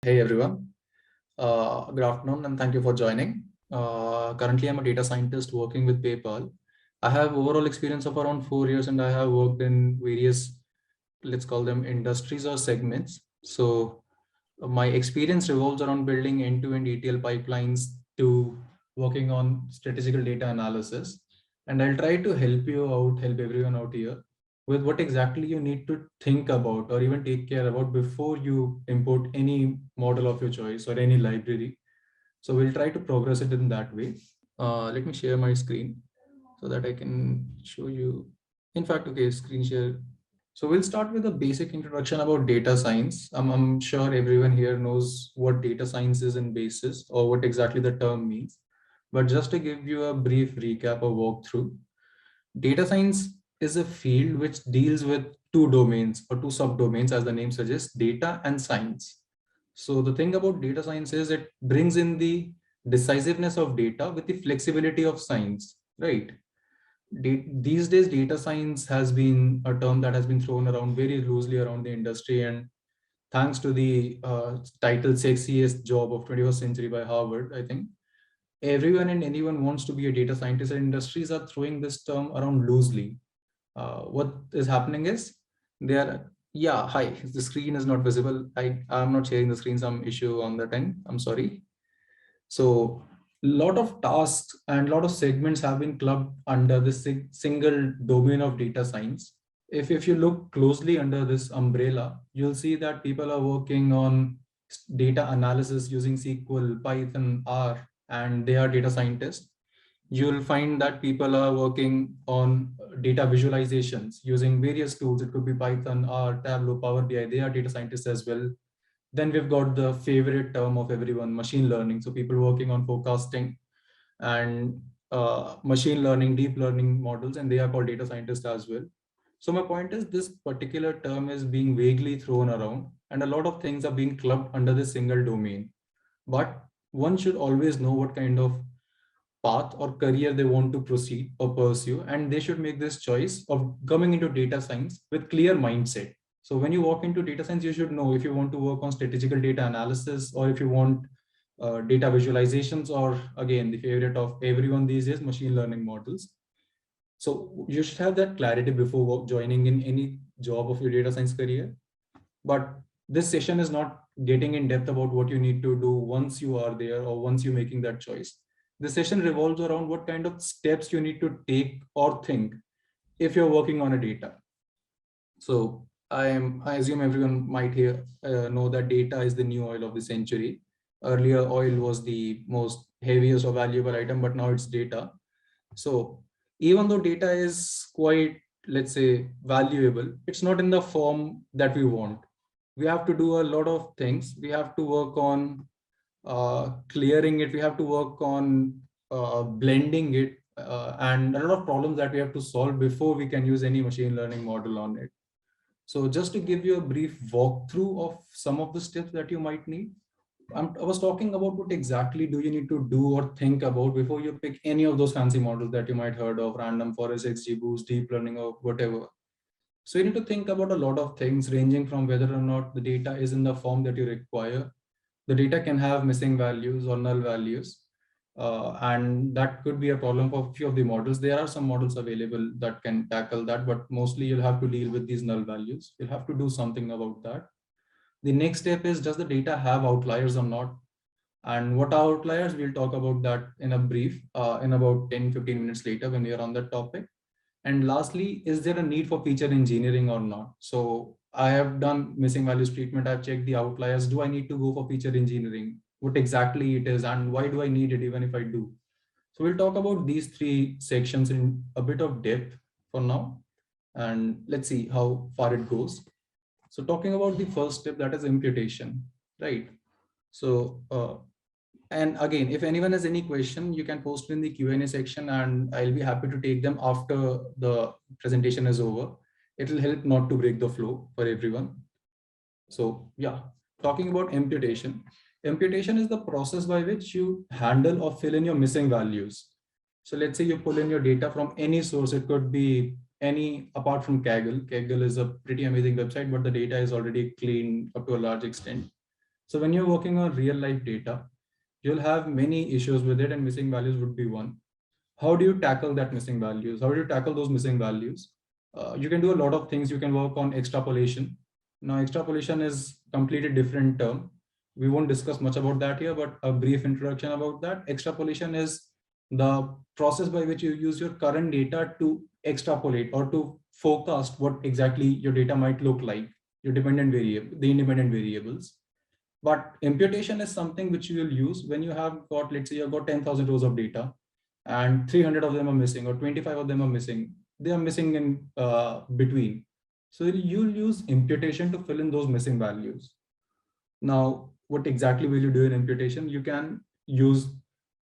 Hey everyone, good afternoon and thank you for joining. Currently, I'm a data scientist working with PayPal. I have overall experience of around 4 years and I have worked in various, let's call them industries or segments. So my experience revolves around building end-to-end ETL pipelines to working on statistical data analysis. And I'll try to help you out, help everyone out here with what exactly you need to think about or even take care about before you import any model of your choice or any library. So we'll try to progress it in that way. Let me share my screen so that I can show you. In fact, okay, screen share. So we'll start with a basic introduction about data science. I'm sure everyone here knows what data science is in basis or what exactly the term means. But just to give you a brief recap or walkthrough, data science is a field which deals with two domains or two subdomains, as the name suggests, data and science. So the thing about data science is it brings in the decisiveness of data with the flexibility of science, right? These days, data science has been a term that has been thrown around very loosely around the industry. And thanks to the title sexiest job of 21st century by Harvard, I think everyone and anyone wants to be a data scientist, and industries are throwing this term around loosely. What is happening is they are, yeah, hi, the screen is not visible. I'm not sharing the screen, some issue on that end. I'm sorry. So lot of tasks and lot of segments have been clubbed under this single domain of data science. If you look closely under this umbrella, you'll see that people are working on data analysis using SQL, Python, R, and they are data scientists. You'll find that people are working on data visualizations using various tools. It could be Python, R, Tableau, Power BI. They are data scientists as well. Then we've got the favorite term of everyone, machine learning. So people working on forecasting and machine learning, deep learning models, and they are called data scientists as well. So my point is this particular term is being vaguely thrown around and a lot of things are being clubbed under this single domain. But one should always know what kind of path or career they want to proceed or pursue, and they should make this choice of coming into data science with clear mindset. So when you walk into data science, you should know if you want to work on statistical data analysis or if you want data visualizations, or again the favorite of everyone these days, machine learning models. So you should have that clarity before joining in any job of your data science career. But this session is not getting in depth about what you need to do once you are there or once you're making that choice. The session revolves around what kind of steps you need to take or think if you're working on a data. So I assume everyone might here know that data is the new oil of the century. Earlier, oil was the most heaviest or valuable item, but now it's data. So even though data is quite, let's say, valuable, it's not in the form that we want. We have to do a lot of things. We have to work on clearing it. We have to work on blending it, and a lot of problems that we have to solve before we can use any machine learning model on it. So just to give you a brief walkthrough of some of the steps that you might need, I was talking about what exactly do you need to do or think about before you pick any of those fancy models that you might heard of, random forest, XGBoost, deep learning, or whatever. So you need to think about a lot of things ranging from whether or not the data is in the form that you require. The data can have missing values or null values. And that could be a problem for a few of the models. There are some models available that can tackle that, but mostly you'll have to deal with these null values. You'll have to do something about that. The next step is, does the data have outliers or not? And what are outliers? We'll talk about that in a brief in about 10-15 minutes later when we are on that topic. And lastly, is there a need for feature engineering or not? So I have done missing values treatment. I've checked the outliers. Do I need to go for feature engineering? What exactly it is and why do I need it even if I do? So we'll talk about these three sections in a bit of depth for now. And let's see how far it goes. So talking about the first step, that is imputation, right? So and again, if anyone has any question, you can post it in the Q&A section and I'll be happy to take them after the presentation is over. It will help not to break the flow for everyone. So yeah, talking about imputation. Imputation is the process by which you handle or fill in your missing values. So let's say you pull in your data from any source. It could be any apart from Kaggle. Kaggle is a pretty amazing website, but the data is already clean up to a large extent. So when you're working on real life data, you'll have many issues with it, and missing values would be one. How do you tackle that missing values? How do you tackle those missing values? You can do a lot of things. You can work on extrapolation. Now, extrapolation is completely different term. We won't discuss much about that here, but a brief introduction about that. Extrapolation is the process by which you use your current data to extrapolate or to forecast what exactly your data might look like, your dependent variable, the independent variables. But imputation is something which you will use when you have got, let's say you've got 10,000 rows of data and 300 of them are missing or 25 of them are missing. They are missing in between. So you'll use imputation to fill in those missing values. Now, what exactly will you do in imputation? You can use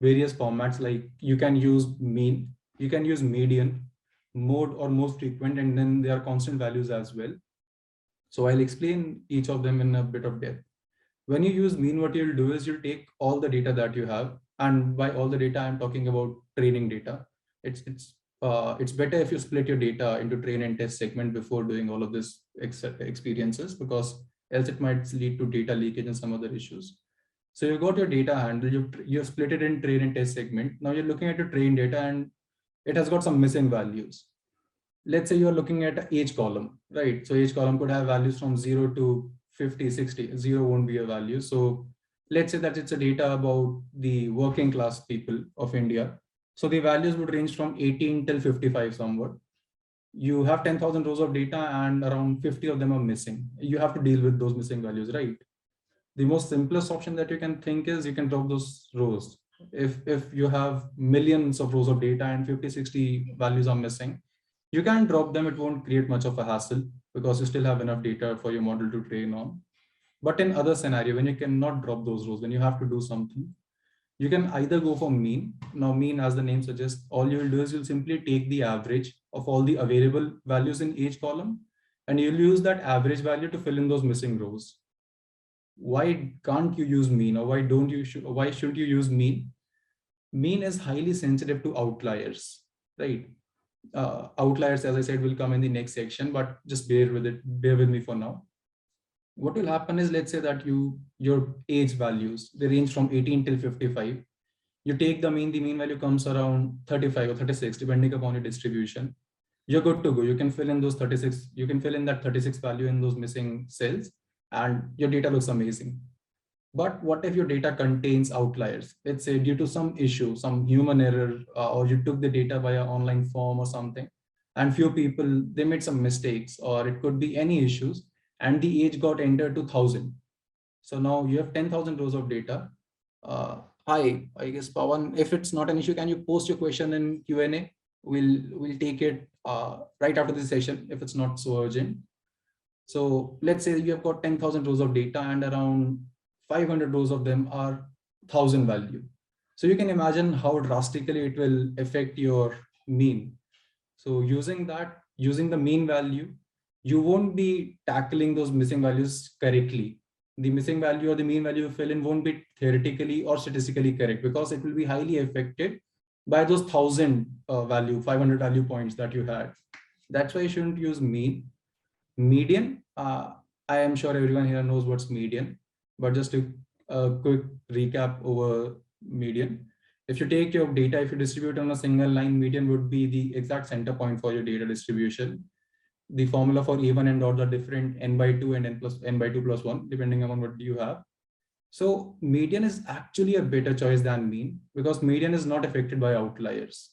various formats, like you can use mean, you can use median, mode or most frequent, and then there are constant values as well. So I'll explain each of them in a bit of depth. When you use mean, what you'll do is you'll take all the data that you have, and by all the data, I'm talking about training data. It's better if you split your data into train and test segment before doing all of this experiences, because else it might lead to data leakage and some other issues. So you've got your data handle, you've split it in train and test segment. Now you're looking at your train data and it has got some missing values. Let's say you're looking at an age column, right? So age column could have values from 0 to 50, 60. 0 won't be a value. So let's say that it's a data about the working class people of India. So the values would range from 18 till 55 somewhat. You have 10,000 rows of data and around 50 of them are missing. You have to deal with those missing values, right? The most simplest option that you can think is you can drop those rows. If you have millions of rows of data and 50, 60 values are missing, you can drop them. It won't create much of a hassle because you still have enough data for your model to train on. But in other scenario, when you cannot drop those rows, when you have to do something, you can either go for mean. Now, mean, as the name suggests, all you will do is you'll simply take the average of all the available values in each column, and you'll use that average value to fill in those missing rows. Why can't you use mean, or why shouldn't you use mean? Mean is highly sensitive to outliers, right? Outliers, as I said, will come in the next section, but just bear with me for now. What will happen is, let's say that your age values, they range from 18 till 55. You take the mean value comes around 35 or 36, depending upon your distribution. You're good to go. You can fill in those 36, you can fill in that 36 value in those missing cells, and your data looks amazing. But what if your data contains outliers? Let's say due to some issue, some human error, or you took the data via online form or something, and few people, they made some mistakes, or it could be any issues, and the age got entered to 1,000. So now you have 10,000 rows of data. Hi, I guess Pawan, if it's not an issue, can you post your question in Q&A? We'll take it right after this session if it's not so urgent. So let's say you have got 10,000 rows of data and around 500 rows of them are 1,000 value. So you can imagine how drastically it will affect your mean. So using the mean value, you won't be tackling those missing values correctly. The missing value or the mean value you fill in won't be theoretically or statistically correct, because it will be highly affected by those 1,000 value, 500 value points that you had. That's why you shouldn't use mean. Median, I am sure everyone here knows what's median, but just a quick recap over median. If you take your data, if you distribute on a single line, median would be the exact center point for your data distribution. The formula for even and odd are different, n/2 and n/2 plus 1, depending on what you have. So median is actually a better choice than mean, because median is not affected by outliers.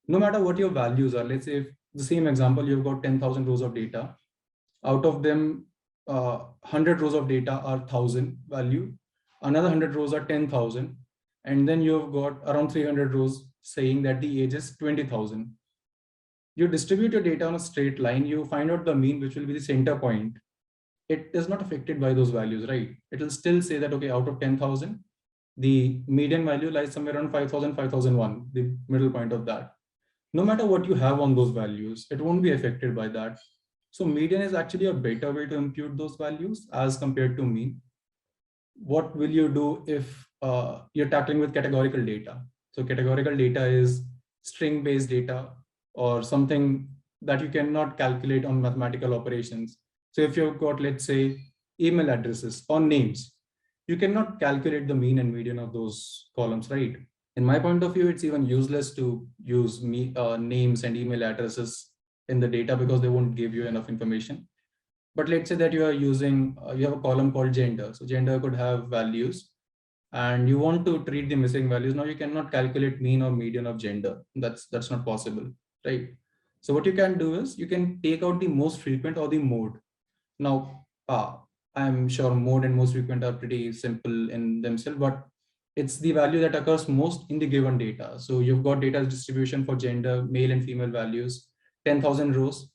No matter what your values are, let's say if the same example, you've got 10,000 rows of data. Out of them, 100 rows of data are 1,000 value. Another 100 rows are 10,000. And then you've got around 300 rows saying that the age is 20,000. You distribute your data on a straight line, you find out the mean, which will be the center point. It is not affected by those values, right? It will still say that, okay, out of 10,000, the median value lies somewhere around 5,000, 5,001, the middle point of that. No matter what you have on those values, it won't be affected by that. So median is actually a better way to impute those values as compared to mean. What will you do if you're tackling with categorical data? So categorical data is string-based data, or something that you cannot calculate on mathematical operations. So if you've got, let's say, email addresses or names, you cannot calculate the mean and median of those columns, right? In my point of view, it's even useless to use names and email addresses in the data because they won't give you enough information. But let's say that you are using, you have a column called gender. So gender could have values and you want to treat the missing values. Now you cannot calculate mean or median of gender. That's not possible, right? So what you can do is you can take out the most frequent or the mode. Now, I'm sure mode and most frequent are pretty simple in themselves, but it's the value that occurs most in the given data. So you've got data distribution for gender, male and female values, 10,000 rows,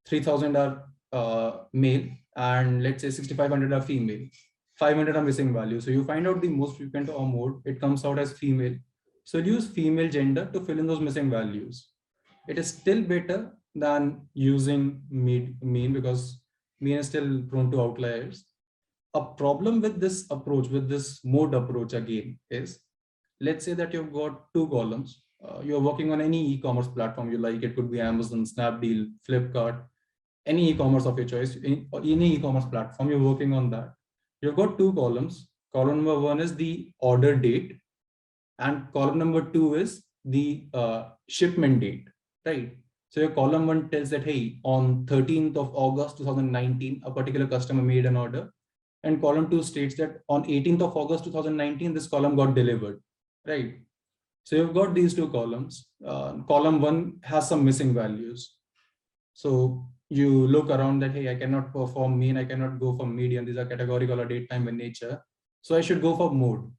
3,000 are male, and let's say 6,500 are female. 500 are missing values. So you find out the most frequent or mode, it comes out as female. So use female gender to fill in those missing values. It is still better than using mean because mean is still prone to outliers. A problem with this approach, with this mode approach again, is let's say that you've got two columns. You're working on any e-commerce platform you like. It could be Amazon, Snapdeal, Flipkart, any e-commerce of your choice, any e-commerce platform, you're working on that. You've got two columns. Column number one is the order date, and column number two is the shipment date, right? So your column one tells that, hey, on 13th of August 2019, a particular customer made an order. And column two states that on 18th of August 2019, this column got delivered, right? So you've got these two columns. Column one has some missing values. So you look around that, hey, I cannot perform mean, I cannot go for median. These are categorical or date time in nature. So I should go for mode.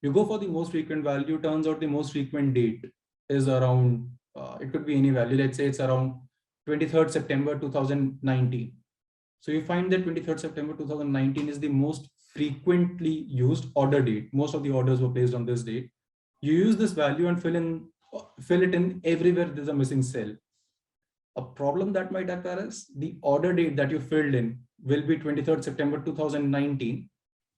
You go for the most frequent value. Turns out the most frequent date is around, it could be any value. Let's say it's around 23rd September 2019. So you find that 23rd September 2019 is the most frequently used order date. Most of the orders were placed on this date. You use this value and fill it in everywhere there's a missing cell. A problem that might occur is the order date that you filled in will be 23rd September 2019,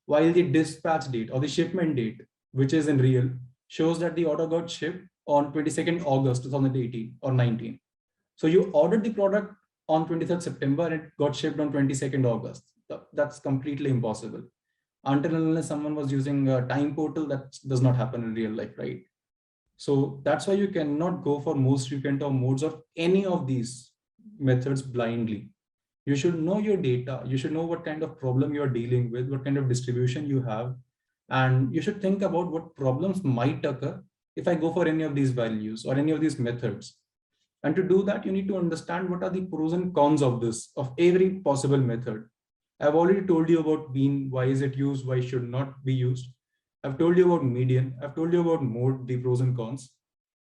while the dispatch date or the shipment date, which is in real, shows that the order got shipped on 22nd August 2018 or 19. So you ordered the product on 23rd September and it got shipped on 22nd August. That's completely impossible. Until and unless someone was using a time portal, that does not happen in real life, right? So that's why you cannot go for most frequent or modes or any of these methods blindly. You should know your data. You should know what kind of problem you're dealing with, what kind of distribution you have. And you should think about what problems might occur if I go for any of these values or any of these methods. And to do that, you need to understand what are the pros and cons of this, of every possible method. I've already told you about mean, why is it used, why should not be used. I've told you about median. I've told you about mode, the pros and cons.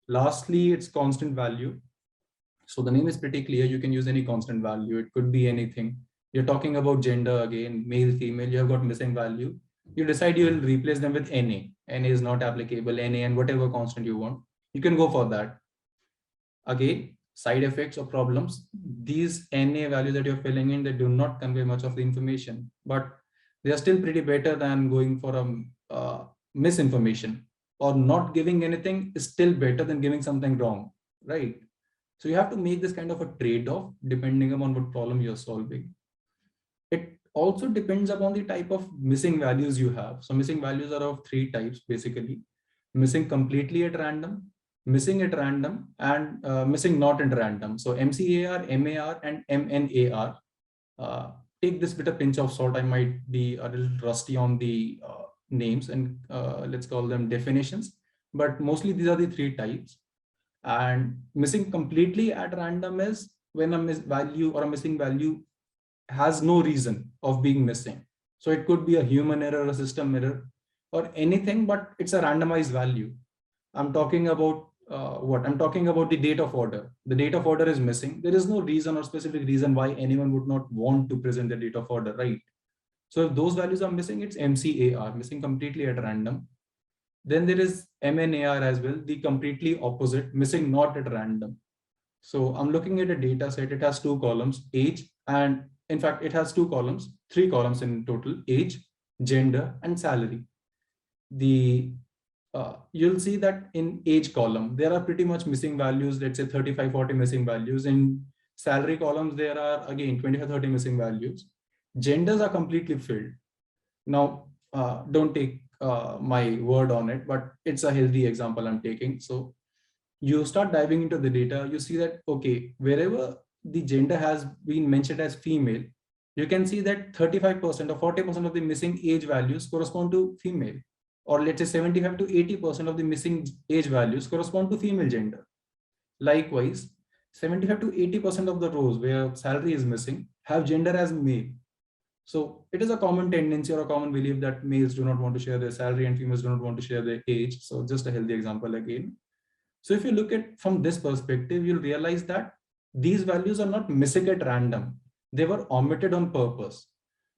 Lastly, it's constant value. So the name is pretty clear. You can use any constant value. It could be anything. You're talking about gender again, male, female, you have got missing value. You decide you will replace them with NA. NA is not applicable, NA and whatever constant you want. You can go for that. Again, side effects or problems. These NA values that you're filling in, they do not convey much of the information, but they are still pretty better than going for a misinformation, or not giving anything is still better than giving something wrong, right? So you have to make this kind of a trade-off depending upon what problem you're solving. It also depends upon the type of missing values you have. So missing values are of three types, basically. Missing completely at random, missing at random, and missing not at random. So MCAR, MAR, and MNAR. Take this with a pinch of salt. I might be a little rusty on the names and let's call them definitions, but mostly these are the three types. And missing completely at random is when a value or a missing value has no reason of being missing. So it could be a human error, a system error, or anything, but it's a randomized value. I'm talking about what? I'm talking about the date of order. The date of order is missing. There is no reason or specific reason why anyone would not want to present the date of order, right? So if those values are missing, it's MCAR, missing completely at random. Then there is MNAR as well, the completely opposite, missing not at random. So I'm looking at a data set. It has two columns, age, and in fact, it has two columns, three columns in total, age, gender, and salary. You'll see that in age column, there are pretty much missing values, let's say 35, 40 missing values. In salary columns, there are again 25, 30 missing values. Genders are completely filled. Now, don't take my word on it, but it's a healthy example I'm taking. So you start diving into the data, you see that, okay, wherever the gender has been mentioned as female, you can see that 35% or 40% of the missing age values correspond to female, or let's say 75 to 80% of the missing age values correspond to female gender. Likewise, 75 to 80% of the rows where salary is missing have gender as male. So it is a common tendency or a common belief that males do not want to share their salary and females do not want to share their age. So just a healthy example again. So if you look at from this perspective, you'll realize that these values are not missing at random. They were omitted on purpose.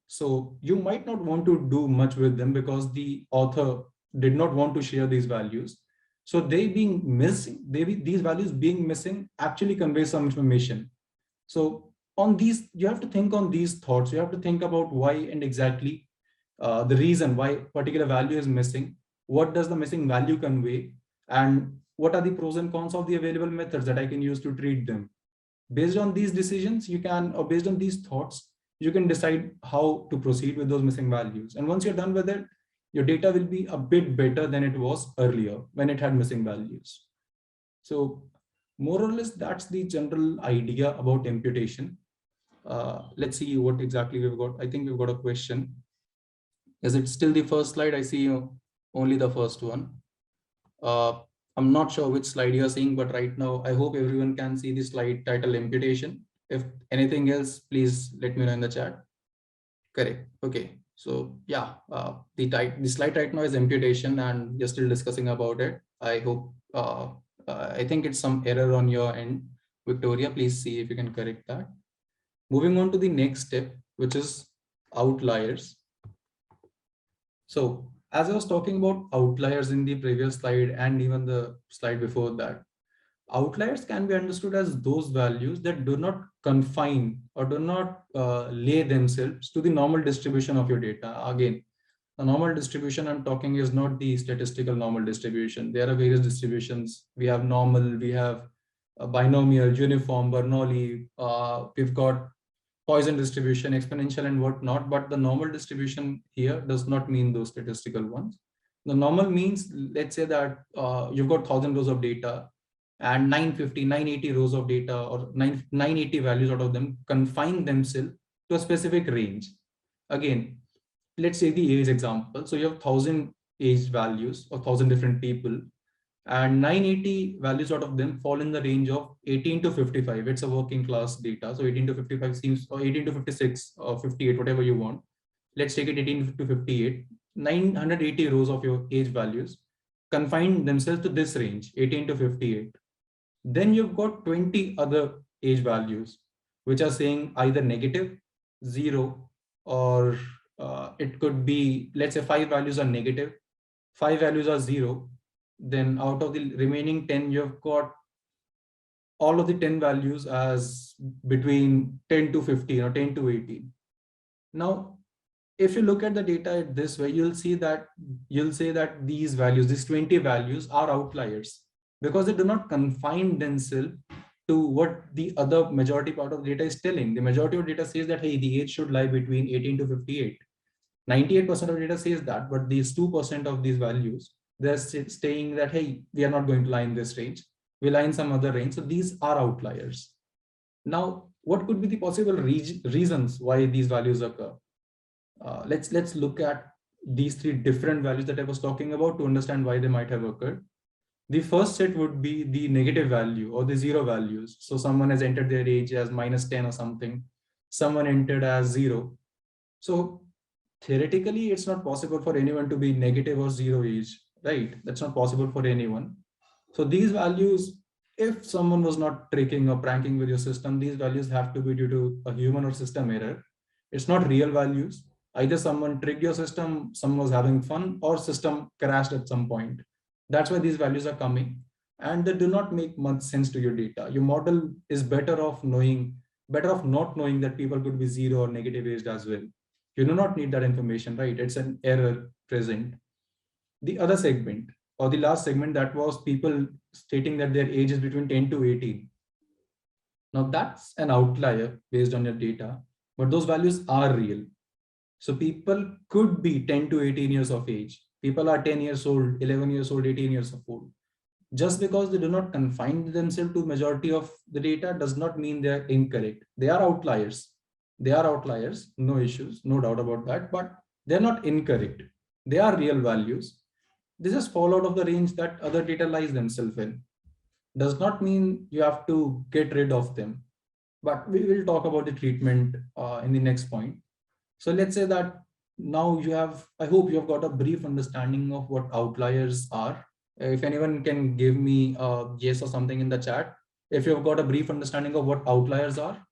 So you might not want to do much with them because the author did not want to share these values. So they being missing, these values being missing actually convey some information. So on these, you have to think on these thoughts. You have to think about why and exactly the reason why particular value is missing. What does the missing value convey? And what are the pros and cons of the available methods that I can use to treat them? Based on these decisions, you can, or based on these thoughts, you can decide how to proceed with those missing values. And once you're done with it, your data will be a bit better than it was earlier when it had missing values. So more or less, that's the general idea about imputation. Let's see what exactly we've got. I think we've got a question. Is it still the first slide? I see only the first one. I'm not sure which slide you're seeing, but right now, I hope everyone can see the slide title imputation. If anything else, please let me know in the chat. Correct. Okay. So yeah, the slide right now is imputation and you're still discussing about it. I hope, I think it's some error on your end. Victoria, please see if you can correct that. Moving on to the next step, which is outliers. So as I was talking about outliers in the previous slide and even the slide before that, outliers can be understood as those values that do not confine or do not lay themselves to the normal distribution of your data. Again, the normal distribution I'm talking is not the statistical normal distribution. There are various distributions. We have normal, we have binomial, uniform, Bernoulli, we've got Poisson distribution, exponential and whatnot, but the normal distribution here does not mean those statistical ones. The normal means, let's say that you've got 1,000 rows of data and 950, 980 rows of data or 980 values out of them confine themselves to a specific range. Again, let's say the age example. So you have 1,000 age values of 1,000 different people and 980 values out of them fall in the range of 18 to 55. It's a working class data. So 18 to 55 seems, or 18 to 56 or 58, whatever you want. Let's take it 18 to 58. 980 rows of your age values confine themselves to this range, 18 to 58. Then you've got 20 other age values, which are saying either negative, zero, or it could be, let's say 5 values are negative, 5 values are zero. Then out of the remaining 10, you've got all of the 10 values as between 10 to 15 or 10 to 18. Now, if you look at the data this way, you'll say that these values, these 20 values are outliers because they do not confine themselves to what the other majority part of data is telling. The majority of data says that, hey, the age should lie between 18 to 58. 98% of data says that, but these 2% of these values, they're saying that, hey, we are not going to lie in this range. We lie in some other range. So these are outliers. Now, what could be the possible reasons why these values occur? Let's look at these 3 different values that I was talking about to understand why they might have occurred. The first set would be the negative value or the 0 values. So someone has entered their age as -10 or something. Someone entered as 0. So theoretically, it's not possible for anyone to be negative or 0 age, right? That's not possible for anyone. So these values, if someone was not tricking or pranking with your system, these values have to be due to a human or system error. It's not real values. Either someone tricked your system, someone was having fun, or system crashed at some point. That's why these values are coming. And they do not make much sense to your data. Your model is better off not knowing that people could be 0 or negative aged as well. You do not need that information, right? It's an error present. The other segment or the last segment, that was people stating that their age is between 10 to 18. Now that's an outlier based on your data, but those values are real. So people could be 10 to 18 years of age. People are 10 years old, 11 years old, 18 years of old. Just because they do not confine themselves to majority of the data does not mean they are incorrect. They are outliers. They are outliers, no issues, no doubt about that, but they're not incorrect. They are real values. This is fall out of the range that other data lies themselves in. Does not mean you have to get rid of them. But we will talk about the treatment in the next point. So let's say that now you have, I hope you have got a brief understanding of what outliers are. If anyone can give me a yes or something in the chat, if you've got a brief understanding of what outliers are.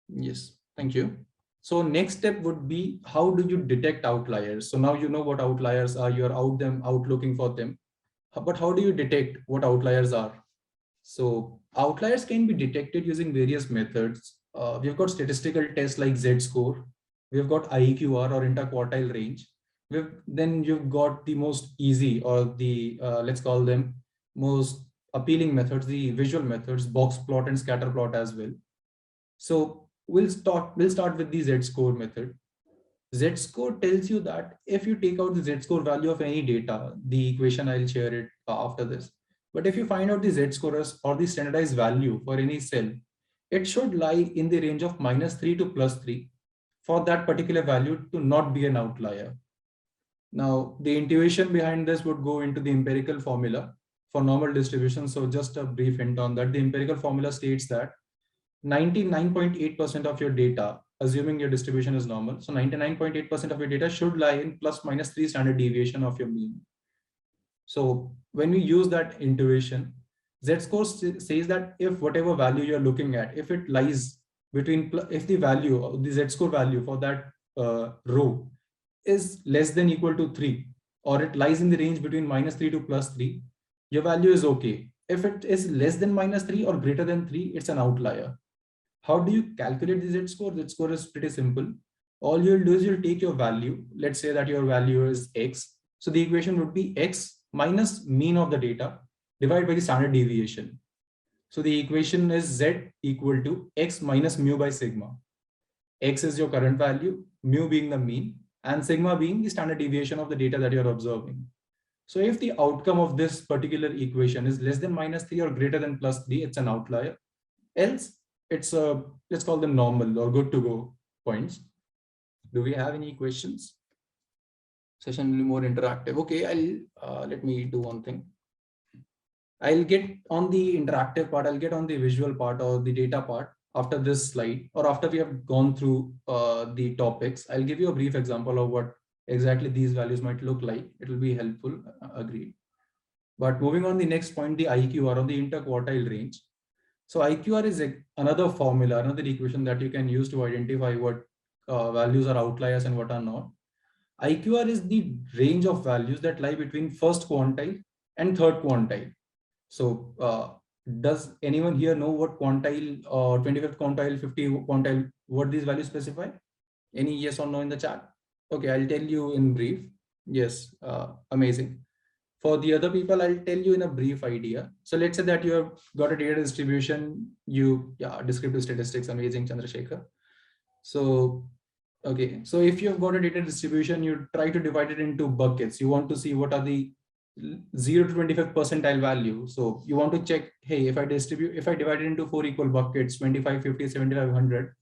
Yes, thank you. So next step would be, how do you detect outliers? So now you know what outliers are, you're out looking for them. But how do you detect what outliers are? So outliers can be detected using various methods. We've got statistical tests like Z-score. We've got IQR or interquartile range. Then you've got the most easy, or the let's call them most appealing methods, the visual methods, box plot and scatter plot as well. So we'll start with the Z-score method. Z-score tells you that if you take out the Z-score value of any data, the equation, I'll share it after this. But if you find out the Z-score or the standardized value for any cell, it should lie in the range of -3 to +3 for that particular value to not be an outlier. Now, the intuition behind this would go into the empirical formula for normal distribution. So just a brief hint on that. The empirical formula states that 99.8% of your data, assuming your distribution is normal, so 99.8% of your data should lie in ±3 standard deviation of your mean. So when we use that intuition, Z-score says that if whatever value you're looking at, if it lies between, if the value, the Z-score value for that row is less than equal to 3, or it lies in the range between -3 to +3, your value is okay. If it is less than -3 or greater than 3, it's an outlier. How do you calculate the Z-score? Z-score is pretty simple. All you'll do is you'll take your value. Let's say that your value is X. So the equation would be X minus mean of the data divided by the standard deviation. So the equation is Z equal to X minus mu by sigma. X is your current value, mu being the mean, and sigma being the standard deviation of the data that you're observing. So if the outcome of this particular equation is less than -3 or greater than +3, it's an outlier. Else, it's a, let's call them normal or good to go points. Do we have any questions? Session will be more interactive. Okay, let me do one thing. I'll get on the interactive part, I'll get on the visual part or the data part after this slide, or after we have gone through the topics. I'll give you a brief example of what exactly these values might look like. It will be helpful, agreed. But moving on the next point, the IQR or the interquartile range. So IQR is another formula, another equation that you can use to identify what values are outliers and what are not. IQR is the range of values that lie between first quantile and third quantile. So does anyone here know what quantile, 25th quantile, 50th quantile, what these values specify? Any yes or no in the chat? Okay, I'll tell you in brief. Yes, amazing. For the other people, I'll tell you in a brief idea. So let's say that you have got a data distribution, descriptive statistics, amazing, Chandrasekhar. So, okay. So if you've got a data distribution, you try to divide it into buckets. You want to see what are the 0 to 25th percentile value. So you want to check, hey, if I divide it into 4 equal buckets, 25, 50, 75, 100,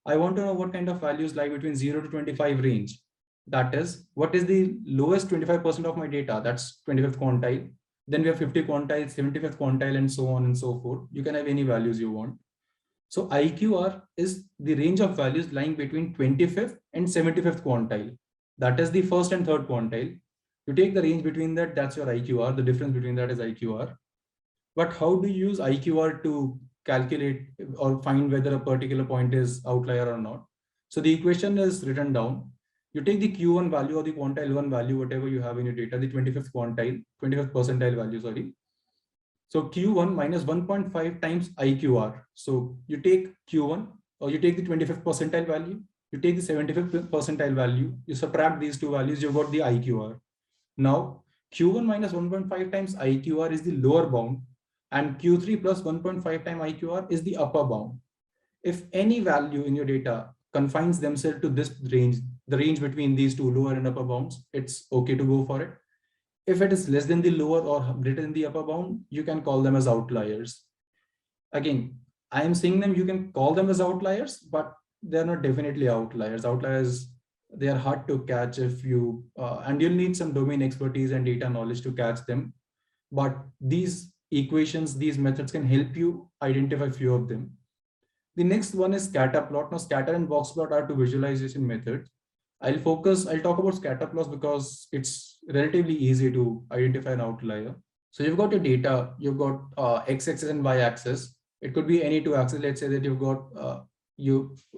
I want to know what kind of values lie between 0 to 25 range. That is, what is the lowest 25% of my data? That's 25th quantile. Then we have 50 quantiles, 75th quantile, and so on and so forth. You can have any values you want. So IQR is the range of values lying between 25th and 75th quantile. That is the first and third quantile. You take the range between that, that's your IQR. The difference between that is IQR. But how do you use IQR to calculate or find whether a particular point is outlier or not? So the equation is written down. You take the Q1 value or the quantile 1 value, whatever you have in your data, the 25th quantile, 25th percentile value, sorry. So Q1 minus 1.5 times IQR. So you take Q1, or you take the 25th percentile value, you take the 75th percentile value, you subtract these two values, you've got the IQR. Now, Q1 minus 1.5 times IQR is the lower bound, and Q3 plus 1.5 times IQR is the upper bound. If any value in your data confines themselves to this range, the range between these two lower and upper bounds, it's okay to go for it. If it is less than the lower or greater than the upper bound, you can call them as outliers. Again, I am saying them, you can call them as outliers, but they're not definitely outliers. Outliers, they are hard to catch if you, and you'll need some domain expertise and data knowledge to catch them. But these equations, these methods can help you identify few of them. The next one is scatter plot. Now, scatter and box plot are two visualization methods. I'll talk about scatter plots because it's relatively easy to identify an outlier. So you've got your data, you've got x-axis and y-axis. It could be any two axes. Let's say that you've got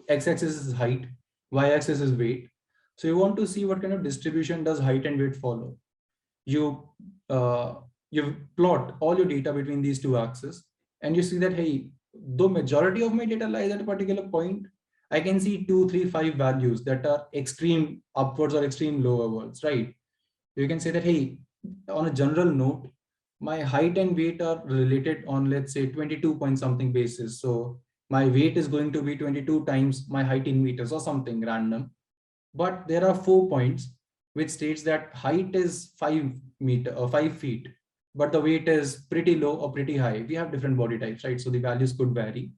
x-axis is height, y-axis is weight. So you want to see what kind of distribution does height and weight follow. You plot all your data between these two axes, and you see that, hey, though majority of my data lies at a particular point, I can see 2, 3, 5 values that are extreme upwards or extreme lowerwards, right? You can say that, hey, on a general note, my height and weight are related on, let's say, 22 point something basis. So my weight is going to be 22 times my height in meters or something random. But there are 4 points which states that height is 5 feet, but the weight is pretty low or pretty high. We have different body types, right? So the values could vary.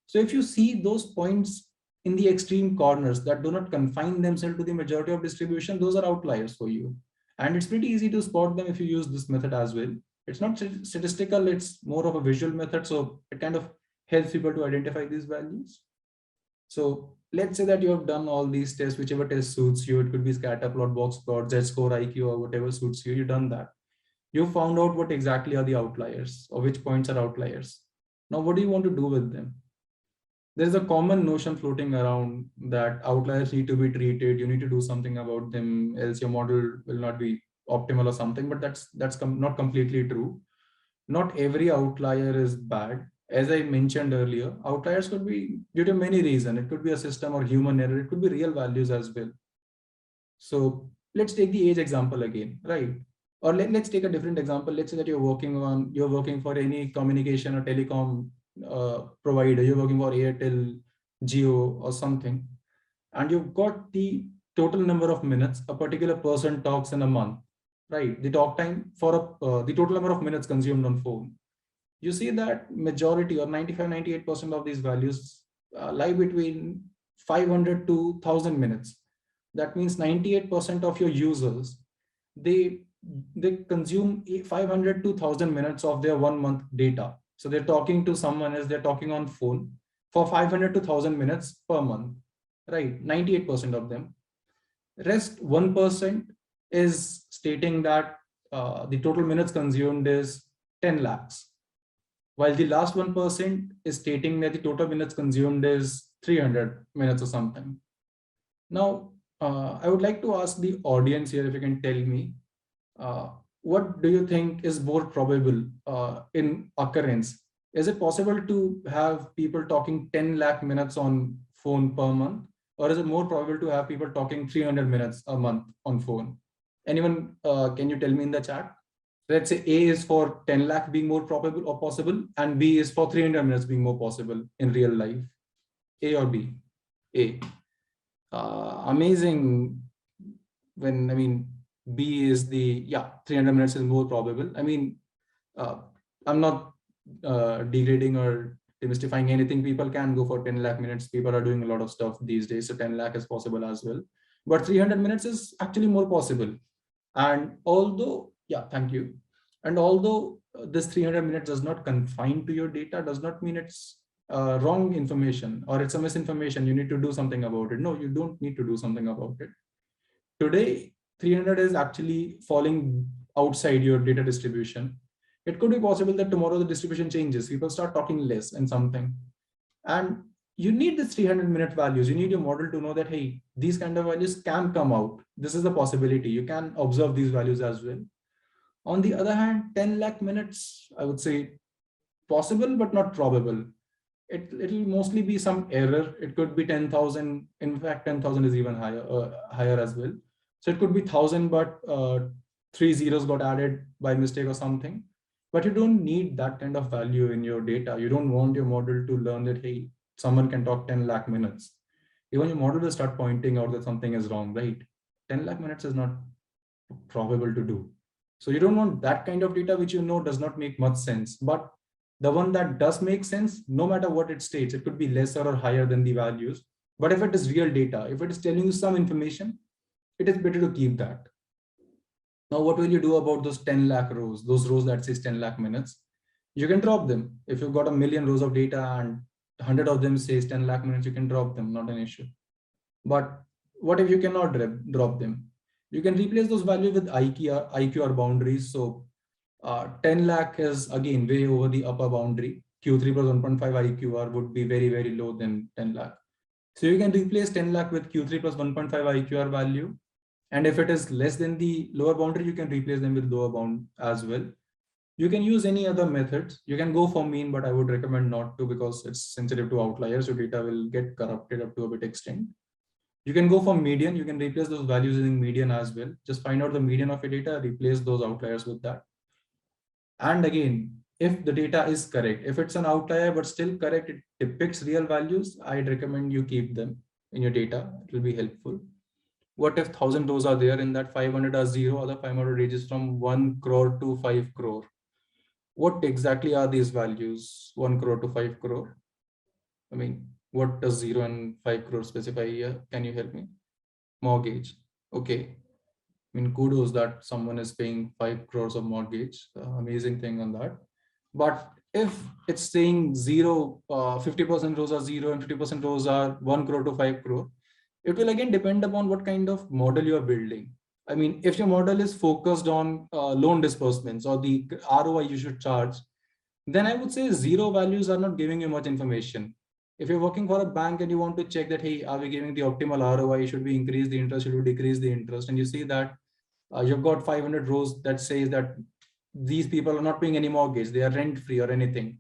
So if you see those points in the extreme corners that do not confine themselves to the majority of distribution, those are outliers for you. And it's pretty easy to spot them if you use this method as well. It's not statistical, it's more of a visual method. So it kind of helps people to identify these values. So let's say that you have done all these tests, whichever test suits you. It could be scatter plot, box plot, Z-score, IQ, or whatever suits you. You've done that. You found out what exactly are the outliers or which points are outliers. Now, what do you want to do with them? There's a common notion floating around that outliers need to be treated. You need to do something about them, else your model will not be optimal or something. But that's not completely true. Not every outlier is bad. As I mentioned earlier, outliers could be due to many reasons. It could be a system or human error. It could be real values as well. So let's take the age example again, right? Or let's take a different example. Let's say that you're working for any communication or telecom provider. You're working for Airtel, Jio, or something, and you've got the total number of minutes a particular person talks in a month, right? The talk time for the total number of minutes consumed on phone. You see that majority or 95, 98% of these values lie between 500 to 1000 minutes. That means 98% of your users, they consume 500 to 1000 minutes of their 1 month data. So they're talking to someone as they're talking on phone for 500 to 1000 minutes per month, right? 98% of them. Rest 1% is stating that the total minutes consumed is 10 lakhs, while the last 1% is stating that the total minutes consumed is 300 minutes or something. Now, I would like to ask the audience here if you can tell me, what do you think is more probable in occurrence? Is it possible to have people talking 10 lakh minutes on phone per month? Or is it more probable to have people talking 300 minutes a month on phone? Anyone, can you tell me in the chat? Let's say A is for 10 lakh being more probable or possible, and B is for 300 minutes being more possible in real life. A or B? A. Amazing. When, I mean, B is the, 300 minutes is more probable. I mean, I'm not degrading or demystifying anything. People can go for 10 lakh minutes. People are doing a lot of stuff these days. So 10 lakh is possible as well. But 300 minutes is actually more possible. And although, thank you. And although this 300 minutes does not confine to your data, does not mean it's wrong information or it's a misinformation. You need to do something about it. No, you don't need to do something about it. Today, 300 is actually falling outside your data distribution. It could be possible that tomorrow the distribution changes. People start talking less and something. And you need this 300-minute values. You need your model to know that, hey, these kind of values can come out. This is a possibility. You can observe these values as well. On the other hand, 10 lakh minutes, I would say possible, but not probable. It'll mostly be some error. It could be 10,000. In fact, 10,000 is even higher as well. So it could be 1,000, but 3 zeros got added by mistake or something. But you don't need that kind of value in your data. You don't want your model to learn that, hey, someone can talk 10 lakh minutes. even your model will start pointing out that something is wrong, right? 10 lakh minutes is not probable to do. So you don't want that kind of data which you know does not make much sense. But the one that does make sense, no matter what it states, it could be lesser or higher than the values. But if it is real data, if it is telling you some information, it is better to keep that. Now, what will you do about those 10 lakh rows, those rows that says 10 lakh minutes? You can drop them. If you've got a million rows of data and 100 of them says 10 lakh minutes, you can drop them, not an issue. But what if you cannot drop them? You can replace those values with IQR boundaries. So 10 lakh is again way over the upper boundary. Q3 plus 1.5 IQR would be very, very low than 10 lakh. So you can replace 10 lakh with Q3 plus 1.5 IQR value. And if it is less than the lower boundary, you can replace them with lower bound as well. You can use any other methods. You can go for mean, but I would recommend not to because it's sensitive to outliers. Your data will get corrupted up to a bit extent. You can go for median. You can replace those values using median as well. Just find out the median of your data, replace those outliers with that. And again, if the data is correct, if it's an outlier but still correct, it depicts real values, I'd recommend you keep them in your data. It will be helpful. What if 1,000 rows are there in that 500 are zero, other 500 ranges from 1 crore to 5 crore? What exactly are these values, 1 crore to 5 crore? I mean, what does 0 and 5 crore specify here? Can you help me? Mortgage. Okay. I mean, kudos that someone is paying 5 crores of mortgage. Amazing thing on that. But if it's saying zero, 50% rows are zero and 50% rows are 1 crore to 5 crore, it will again depend upon what kind of model you are building. I mean, if your model is focused on loan disbursements or the ROI you should charge, then I would say zero values are not giving you much information. If you're working for a bank and you want to check that, hey, are we giving the optimal ROI? Should we increase the interest? Should we decrease the interest? And you see that you've got 500 rows that says that these people are not paying any mortgage, they are rent free or anything.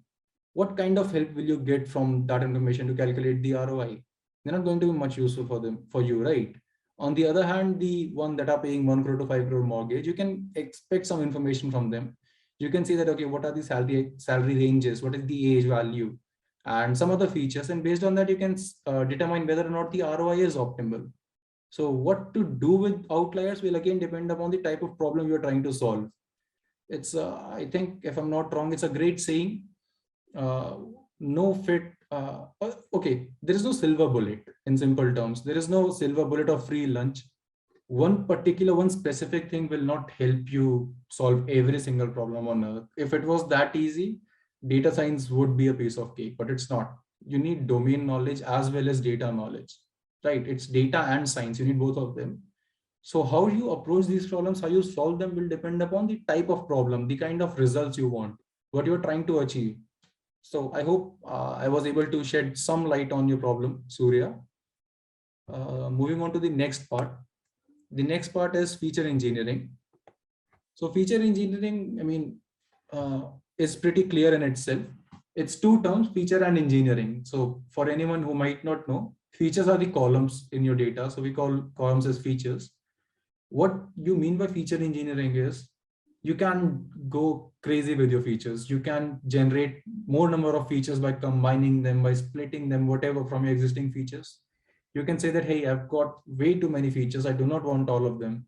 What kind of help will you get from that information to calculate the ROI? They're not going to be much useful for you, right? On the other hand, the one that are paying 1 crore to 5 crore mortgage, you can expect some information from them. You can see that, okay, what are the salary ranges? What is the age value? And some other features. And based on that, you can determine whether or not the ROI is optimal. So what to do with outliers will again depend upon the type of problem you're trying to solve. It's, I think, if I'm not wrong, it's a great saying. No fit. Okay, there is no silver bullet in simple terms. There is no silver bullet or free lunch. One specific thing will not help you solve every single problem on earth. If it was that easy, data science would be a piece of cake, but it's not. You need domain knowledge as well as data knowledge, right? It's data and science. You need both of them. So how you approach these problems, how you solve them will depend upon the type of problem, the kind of results you want, what you're trying to achieve. So I hope I was able to shed some light on your problem, Surya. Moving on to the next part. The next part is feature engineering. So feature engineering, I mean, is pretty clear in itself. It's two terms, feature and engineering. So for anyone who might not know, features are the columns in your data. So we call columns as features. What you mean by feature engineering is you can go crazy with your features. You can generate more number of features by combining them, by splitting them, whatever from your existing features. You can say that, hey, I've got way too many features. I do not want all of them.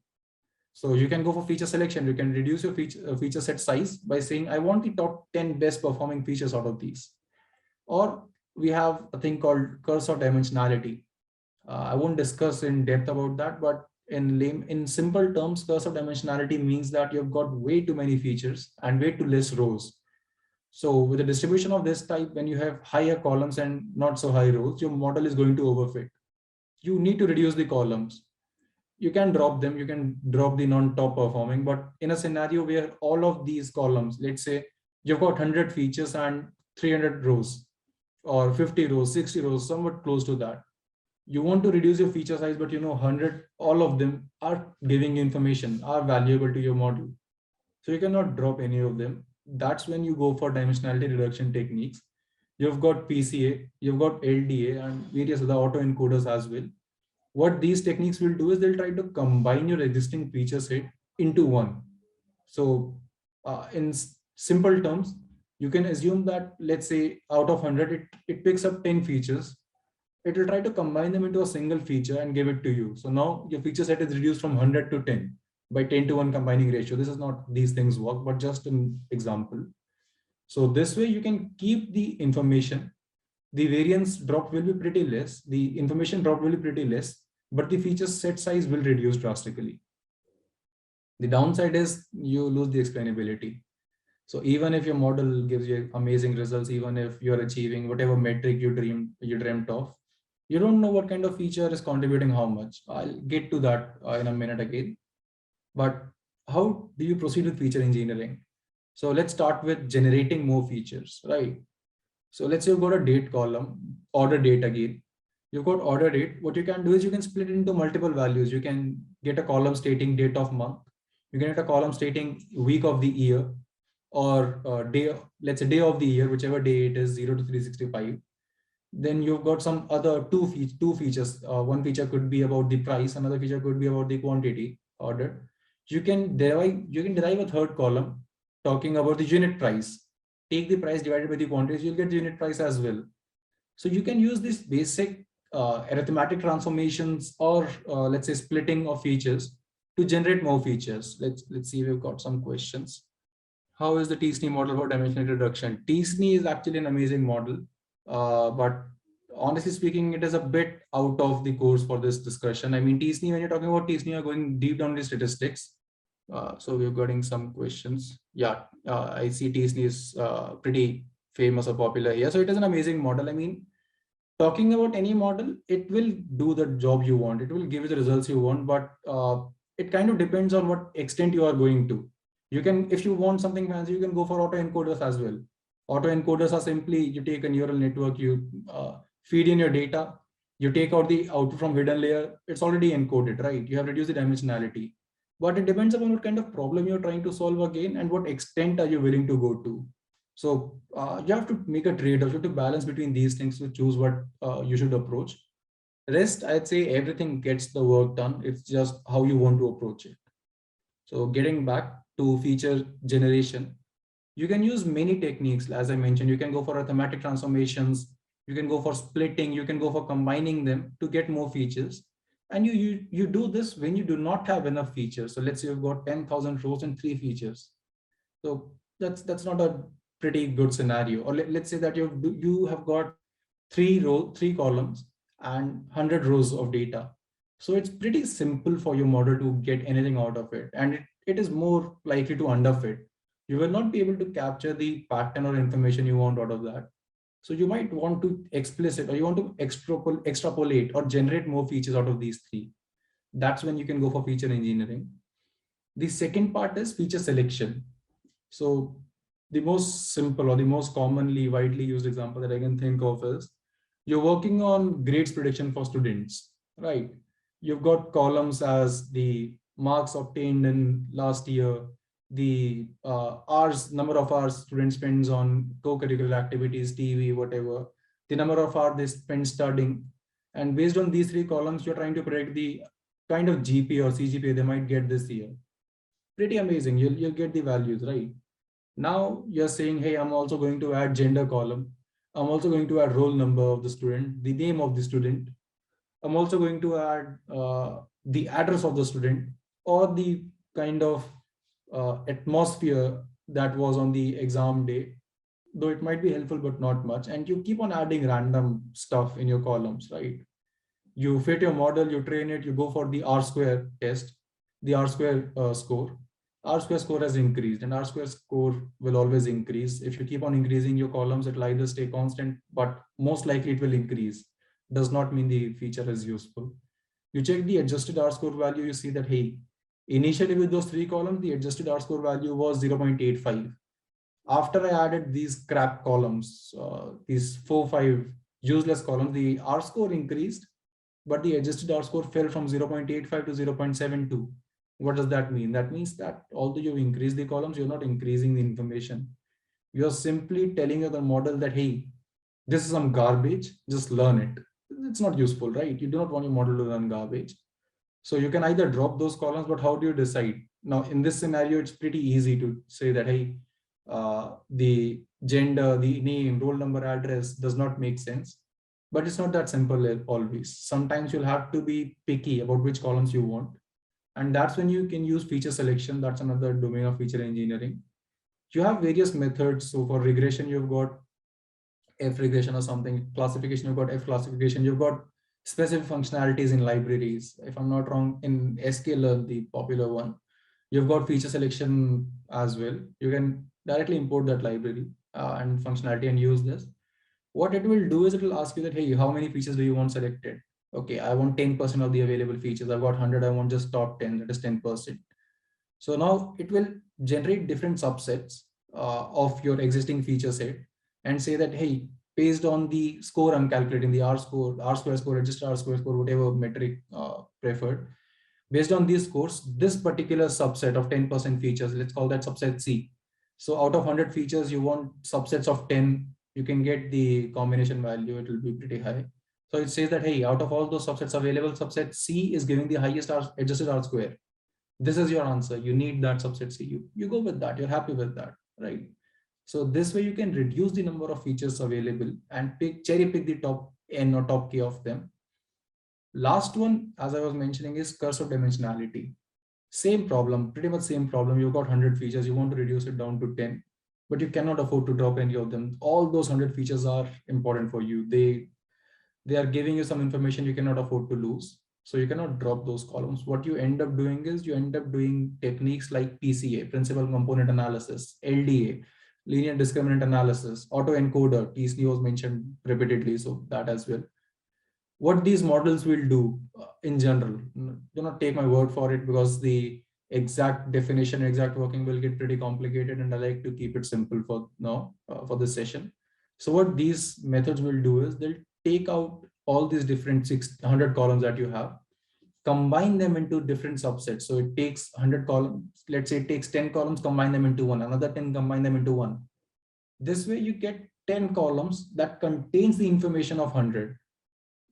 So you can go for feature selection. You can reduce your feature set size by saying, I want the top 10 best performing features out of these. Or we have a thing called cursor dimensionality. I won't discuss in depth about that, but in simple terms, cursor dimensionality means that you've got way too many features and way too less rows. So with a distribution of this type, when you have higher columns and not so high rows, your model is going to overfit. You need to reduce the columns. You can drop them, you can drop the non-top performing, but in a scenario where all of these columns, let's say you've got 100 features and 300 rows or 50 rows, 60 rows, somewhat close to that. You want to reduce your feature size, but 100, all of them are giving information, are valuable to your model. So you cannot drop any of them. That's when you go for dimensionality reduction techniques. You've got PCA, you've got LDA and various other autoencoders as well. What these techniques will do is they'll try to combine your existing feature set into one. So in simple terms, you can assume that, let's say out of 100, it picks up 10 features. it will try to combine them into a single feature and give it to you. So now your feature set is reduced from 100 to 10 by 10:1 combining ratio. This is not these things work, but just an example. So this way you can keep the information. The variance drop will be pretty less. The information drop will be pretty less, but the feature set size will reduce drastically. The downside is you lose the explainability. So even if your model gives you amazing results, even if you're achieving whatever metric you dreamt of, you don't know what kind of feature is contributing how much. I'll get to that in a minute again. But how do you proceed with feature engineering? So let's start with generating more features, right? So let's say you've got a date column, order date again. You've got order date. What you can do is you can split it into multiple values. You can get a column stating date of month. You can get a column stating week of the year, or day, let's say day of the year, whichever day it is, 0 to 365. Then you've got some other two features. One feature could be about the price, another feature could be about the quantity ordered. You can derive a third column talking about the unit price. Take the price divided by the quantities, you'll get the unit price as well. So you can use this basic arithmetic transformations, or let's say splitting of features, to generate more features. Let's see, we've got some questions. How is the t-SNE model for dimensionality reduction? t-SNE is actually an amazing model, but honestly speaking, it is a bit out of the course for this discussion. I mean, t-SNE, when you're talking about t-SNE, you're going deep down the statistics. So we're getting some questions. Yeah, I see t-SNE is pretty famous or popular here. So it is an amazing model. I mean, talking about any model, it will do the job you want. It will give you the results you want, but it kind of depends on what extent you are going to. You can, if you want something fancy, you can go for autoencoders as well. Autoencoders are simply, you take a neural network, you feed in your data, you take out the output from hidden layer, it's already encoded, right? You have reduced the dimensionality. But it depends upon what kind of problem you're trying to solve again, and what extent are you willing to go to. So you have to make a trade-off. You have to balance between these things to choose what you should approach. Rest, I'd say everything gets the work done. It's just how you want to approach it. So getting back to feature generation, you can use many techniques. As I mentioned, you can go for arithmetic transformations, you can go for splitting, you can go for combining them to get more features. And you do this when you do not have enough features. So let's say you've got 10,000 rows and 3 features. So that's not a pretty good scenario. Or let's say that you have got 3 columns and 100 rows of data. So it's pretty simple for your model to get anything out of it, and it is more likely to underfit. You will not be able to capture the pattern or information you want out of that. So you might want to explicit, or you want to extrapolate or generate more features out of these 3. That's when you can go for feature engineering. The second part is feature selection. So the most simple or the most commonly widely used example that I can think of is, you're working on grades prediction for students, right? You've got columns as the marks obtained in last year, the number of hours students spends on co-curricular activities, TV, whatever, the number of hours they spend studying. And based on these 3 columns, you're trying to predict the kind of GPA or CGPA they might get this year. Pretty amazing. You'll get the values, right? Now you're saying, hey, I'm also going to add gender column. I'm also going to add roll number of the student, the name of the student. I'm also going to add the address of the student, or the kind of atmosphere that was on the exam day, though it might be helpful, but not much. And you keep on adding random stuff in your columns, right? You fit your model, you train it, you go for the R-square test, the R-square score. R-square score has increased, and R-square score will always increase. If you keep on increasing your columns, it will either stay constant, but most likely it will increase. Does not mean the feature is useful. You check the adjusted R-score value, you see that, hey, initially with those 3 columns, the adjusted R-score value was 0.85. After I added these crap columns, these 4-5 useless columns, the R-score increased, but the adjusted R-score fell from 0.85 to 0.72. What does that mean? That means that although you increase the columns, you're not increasing the information. You're simply telling the model that, hey, this is some garbage, just learn it. It's not useful, right? You do not want your model to learn garbage. So you can either drop those columns, but how do you decide? Now, in this scenario, it's pretty easy to say that, hey, the gender, the name, roll number, address does not make sense. But it's not that simple always. Sometimes you'll have to be picky about which columns you want. And that's when you can use feature selection. That's another domain of feature engineering. You have various methods. So for regression, you've got F regression or something. Classification, you've got F classification. You've got specific functionalities in libraries. If I'm not wrong, in sklearn, the popular one, you've got feature selection as well. You can directly import that library and functionality and use this. What it will do is it will ask you that, hey, how many features do you want selected? Okay, I want 10% of the available features. I've got 100, I want just top 10, that is 10%. So now it will generate different subsets of your existing feature set and say that, hey, based on the score I'm calculating, the R score, R square score, adjusted R square score, whatever metric preferred, based on these scores, this particular subset of 10% features, let's call that subset C. So out of 100 features, you want subsets of 10, you can get the combination value, it will be pretty high. So it says that, hey, out of all those subsets available, subset C is giving the highest adjusted R square. This is your answer. You need that subset C. You go with that. You're happy with that, right? So this way you can reduce the number of features available and cherry pick the top N or top K of them. Last one, as I was mentioning, is cursor dimensionality. Same problem, pretty much same problem. You've got 100 features. You want to reduce it down to 10, but you cannot afford to drop any of them. All those 100 features are important for you. They are giving you some information you cannot afford to lose. So you cannot drop those columns. What you end up doing is you end up doing techniques like PCA, principal component analysis, LDA, linear discriminant analysis, autoencoder, TSD was mentioned repeatedly, so that as well. What these models will do in general, do not take my word for it, because the exact definition, exact working will get pretty complicated, and I like to keep it simple for now, for this session. So what these methods will do is they'll take out all these different 600 columns that you have, combine them into different subsets. So it takes 100 columns, let's say it takes 10 columns, combine them into one, another 10, combine them into one. This way you get 10 columns that contains the information of 100.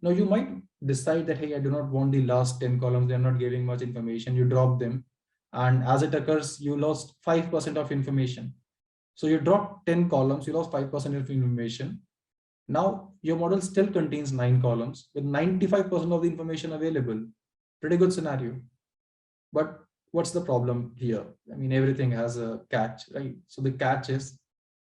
Now you might decide that, hey, I do not want the last 10 columns. They're not giving much information. You drop them. And as it occurs, you lost 5% of information. So you dropped 10 columns, you lost 5% of information. Now your model still contains 9 columns with 95% of the information available. Pretty good scenario. But what's the problem here? I mean, everything has a catch, right? So the catch is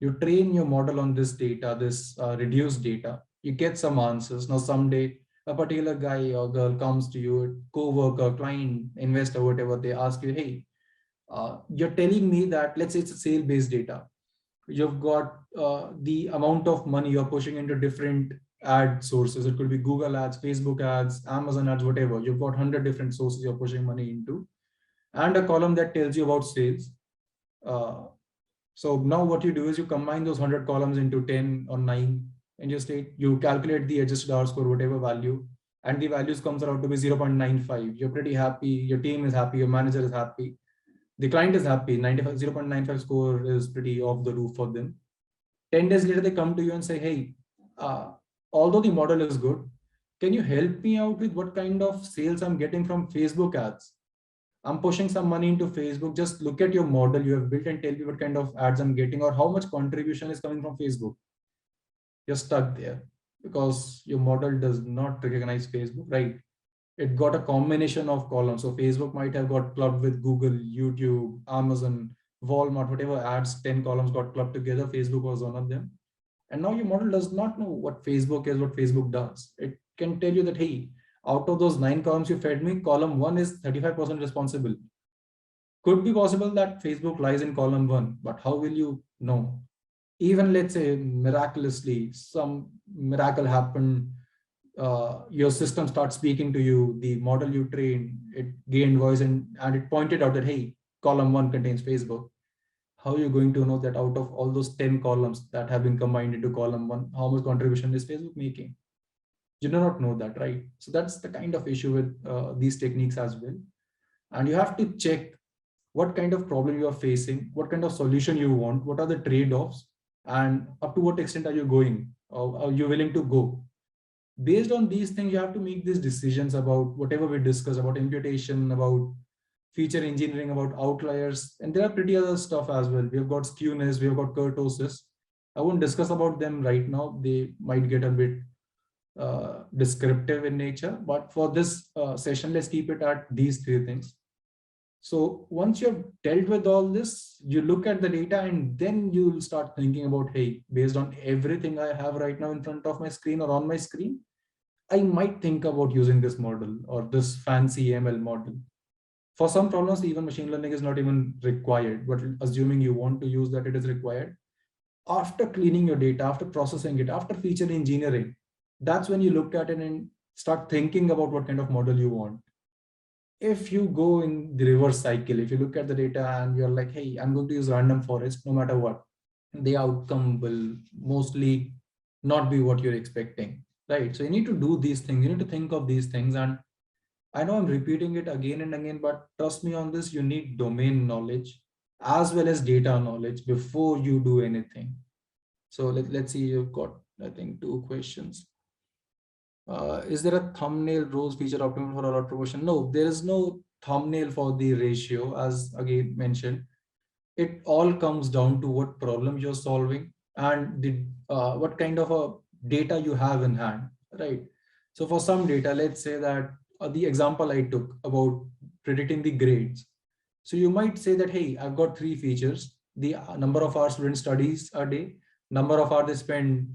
you train your model on this data, this reduced data, you get some answers. Now someday a particular guy or girl comes to you, co-worker, client, investor, whatever, they ask you, hey, you're telling me that, let's say it's a sale based data, you've got the amount of money you're pushing into different ad sources. It could be Google ads, Facebook ads, Amazon ads, whatever. You've got 100 different sources you're pushing money into, and a column that tells you about sales. uh, so now what you do is you combine those 100 columns into 10 or 9, and you calculate the adjusted R score, whatever value, and the values comes out to be 0.95. You're pretty happy. Your team is happy. Your manager is happy. The client is happy. 0.95 score is pretty off the roof for them. 10 days later, they come to you and say, hey, although the model is good, can you help me out with what kind of sales I'm getting from Facebook ads? I'm pushing some money into Facebook. Just look at your model you have built and tell me what kind of ads I'm getting or how much contribution is coming from Facebook. You're stuck there because your model does not recognize Facebook, right? It got a combination of columns. So Facebook might have got clubbed with Google, YouTube, Amazon, Walmart, whatever ads, 10 columns got clubbed together. Facebook was one of them. And now your model does not know what Facebook is, what Facebook does. It can tell you that, hey, out of those 9 columns you fed me, column 1 is 35% responsible. Could be possible that Facebook lies in column 1, but how will you know? Even let's say miraculously, some miracle happened, your system starts speaking to you, the model you trained, it gained voice and it pointed out that, hey, column 1 contains Facebook. How are you going to know that out of all those 10 columns that have been combined into column 1, how much contribution is Facebook making? You do not know that, right? So that's the kind of issue with these techniques as well. And you have to check what kind of problem you are facing, what kind of solution you want, what are the trade-offs, and up to what extent are you going, or are you willing to go? Based on these things, you have to make these decisions about whatever we discuss about imputation, about feature engineering, about outliers, and there are pretty other stuff as well. We have got skewness, we have got kurtosis. I won't discuss about them right now. They might get a bit descriptive in nature, but for this session, let's keep it at these three things. So once you've dealt with all this, you look at the data and then you'll start thinking about, hey, based on everything I have right now in front of my screen or on my screen, I might think about using this model or this fancy ML model. For some problems, even machine learning is not even required, but assuming you want to use that, it is required. After cleaning your data, after processing it, after feature engineering, that's when you look at it and start thinking about what kind of model you want. If you go in the reverse cycle, if you look at the data and you're like, hey, I'm going to use random forest no matter what, the outcome will mostly not be what you're expecting, right? So you need to do these things, you need to think of these things. And I know I'm repeating it again and again, but trust me on this, you need domain knowledge as well as data knowledge before you do anything. So let's see, you've got, I think, two questions. Is there a thumbnail rows feature optimal for Aurora promotion? No, there is no thumbnail for the ratio, as again mentioned. It all comes down to what problem you're solving and the what kind of a data you have in hand, right? So for some data, let's say that the example I took about predicting the grades. So you might say that, hey, I've got three features: the number of hours student studies a day, number of hours they spend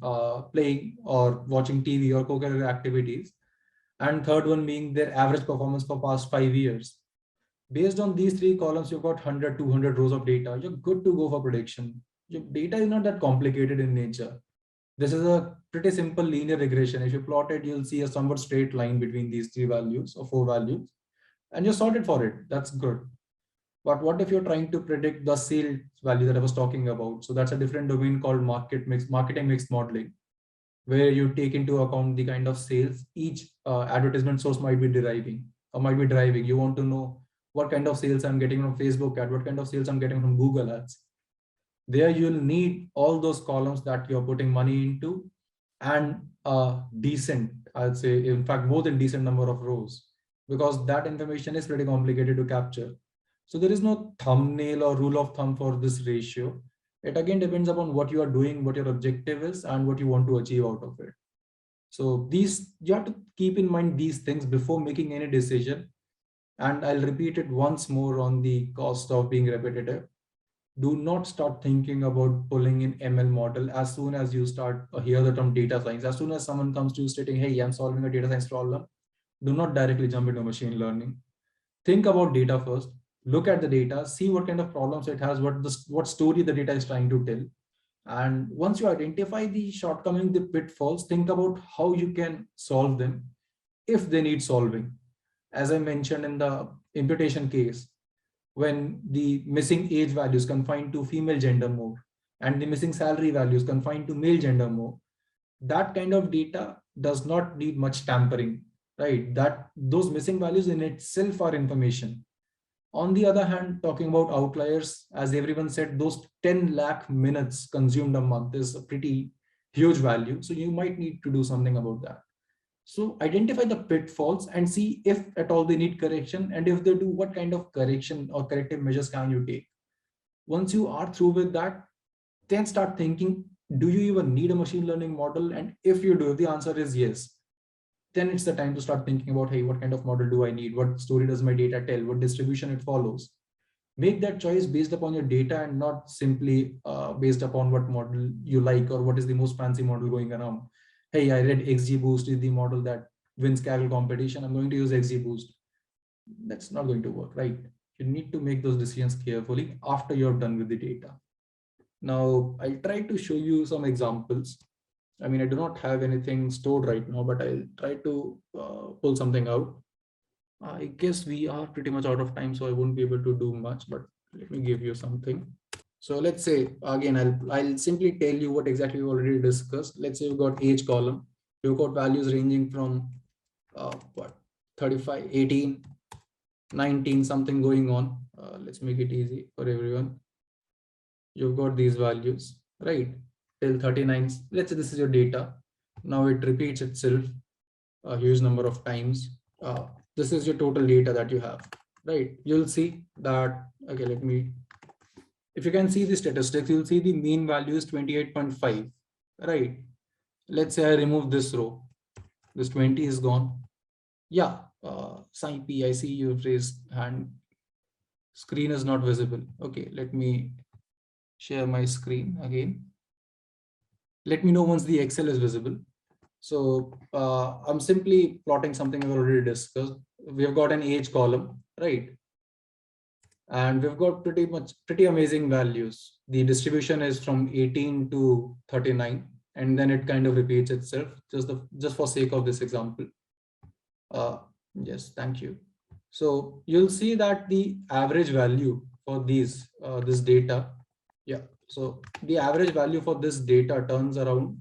playing or watching TV or co-curricular activities, and third one being their average performance for past 5 years. Based on these three columns, you've got 100, 200 rows of data. You're good to go for prediction. Your data is not that complicated in nature. This is a pretty simple linear regression. If you plot it, you'll see a somewhat straight line between these three values or four values, and you're sorted for it. That's good. But what if you're trying to predict the sales value that I was talking about? So that's a different domain called marketing mix modeling, where you take into account the kind of sales each advertisement source might be deriving or might be driving. You want to know what kind of sales I'm getting from Facebook ad, what kind of sales I'm getting from Google ads. There you'll need all those columns that you're putting money into and a decent, I'd say, in fact, more than decent number of rows, because that information is pretty complicated to capture. So there is no thumbnail or rule of thumb for this ratio. It again depends upon what you are doing, what your objective is, and what you want to achieve out of it. So these, you have to keep in mind these things before making any decision. And I'll repeat it once more on the cost of being repetitive. Do not start thinking about pulling in ML model as soon as you start hear the term data science. As soon as someone comes to you stating, hey, I'm solving a data science problem, do not directly jump into machine learning. Think about data first. Look at the data, see what kind of problems it has, what story the data is trying to tell. And once you identify the shortcoming, the pitfalls, think about how you can solve them if they need solving. As I mentioned in the imputation case, when the missing age values confined to female gender more and the missing salary values confined to male gender more, that kind of data does not need much tampering, right? That those missing values in itself are information. On the other hand, talking about outliers, as everyone said, those 10 lakh minutes consumed a month is a pretty huge value. So you might need to do something about that. So identify the pitfalls and see if at all they need correction, and if they do, what kind of correction or corrective measures can you take. Once you are through with that, then start thinking, do you even need a machine learning model? And if you do, if the answer is yes, then it's the time to start thinking about, hey, what kind of model do I need? What story does my data tell? What distribution it follows? Make that choice based upon your data and not simply based upon what model you like or what is the most fancy model going around. Hey, I read XGBoost is the model that wins Kaggle competition. I'm going to use XGBoost. That's not going to work, right? You need to make those decisions carefully after you're done with the data. Now, I'll try to show you some examples. I mean, I do not have anything stored right now, but I'll try to pull something out. I guess we are pretty much out of time, so I won't be able to do much, but let me give you something. So let's say, again, I'll simply tell you what exactly we already discussed. Let's say you've got age column. You've got values ranging from 35, 18, 19, something going on. Let's make it easy for everyone. You've got these values, right? Till 39. Let's say this is your data. Now it repeats itself a huge number of times. This is your total data that you have, right? You'll see that, okay, if you can see the statistics, you'll see the mean value is 28.5, right? Let's say I remove this row. This 20 is gone. Yeah, Sai P, I see you've raised hand. Screen is not visible. Okay, let me share my screen again. Let me know once the Excel is visible. So I'm simply plotting something we've already discussed. We've got an age column, right? And we've got pretty amazing values. The distribution is from 18 to 39, and then it kind of repeats itself. Just for sake of this example. Uh, yes, thank you. So you'll see that the average value for this data, yeah. So the average value for this data turns around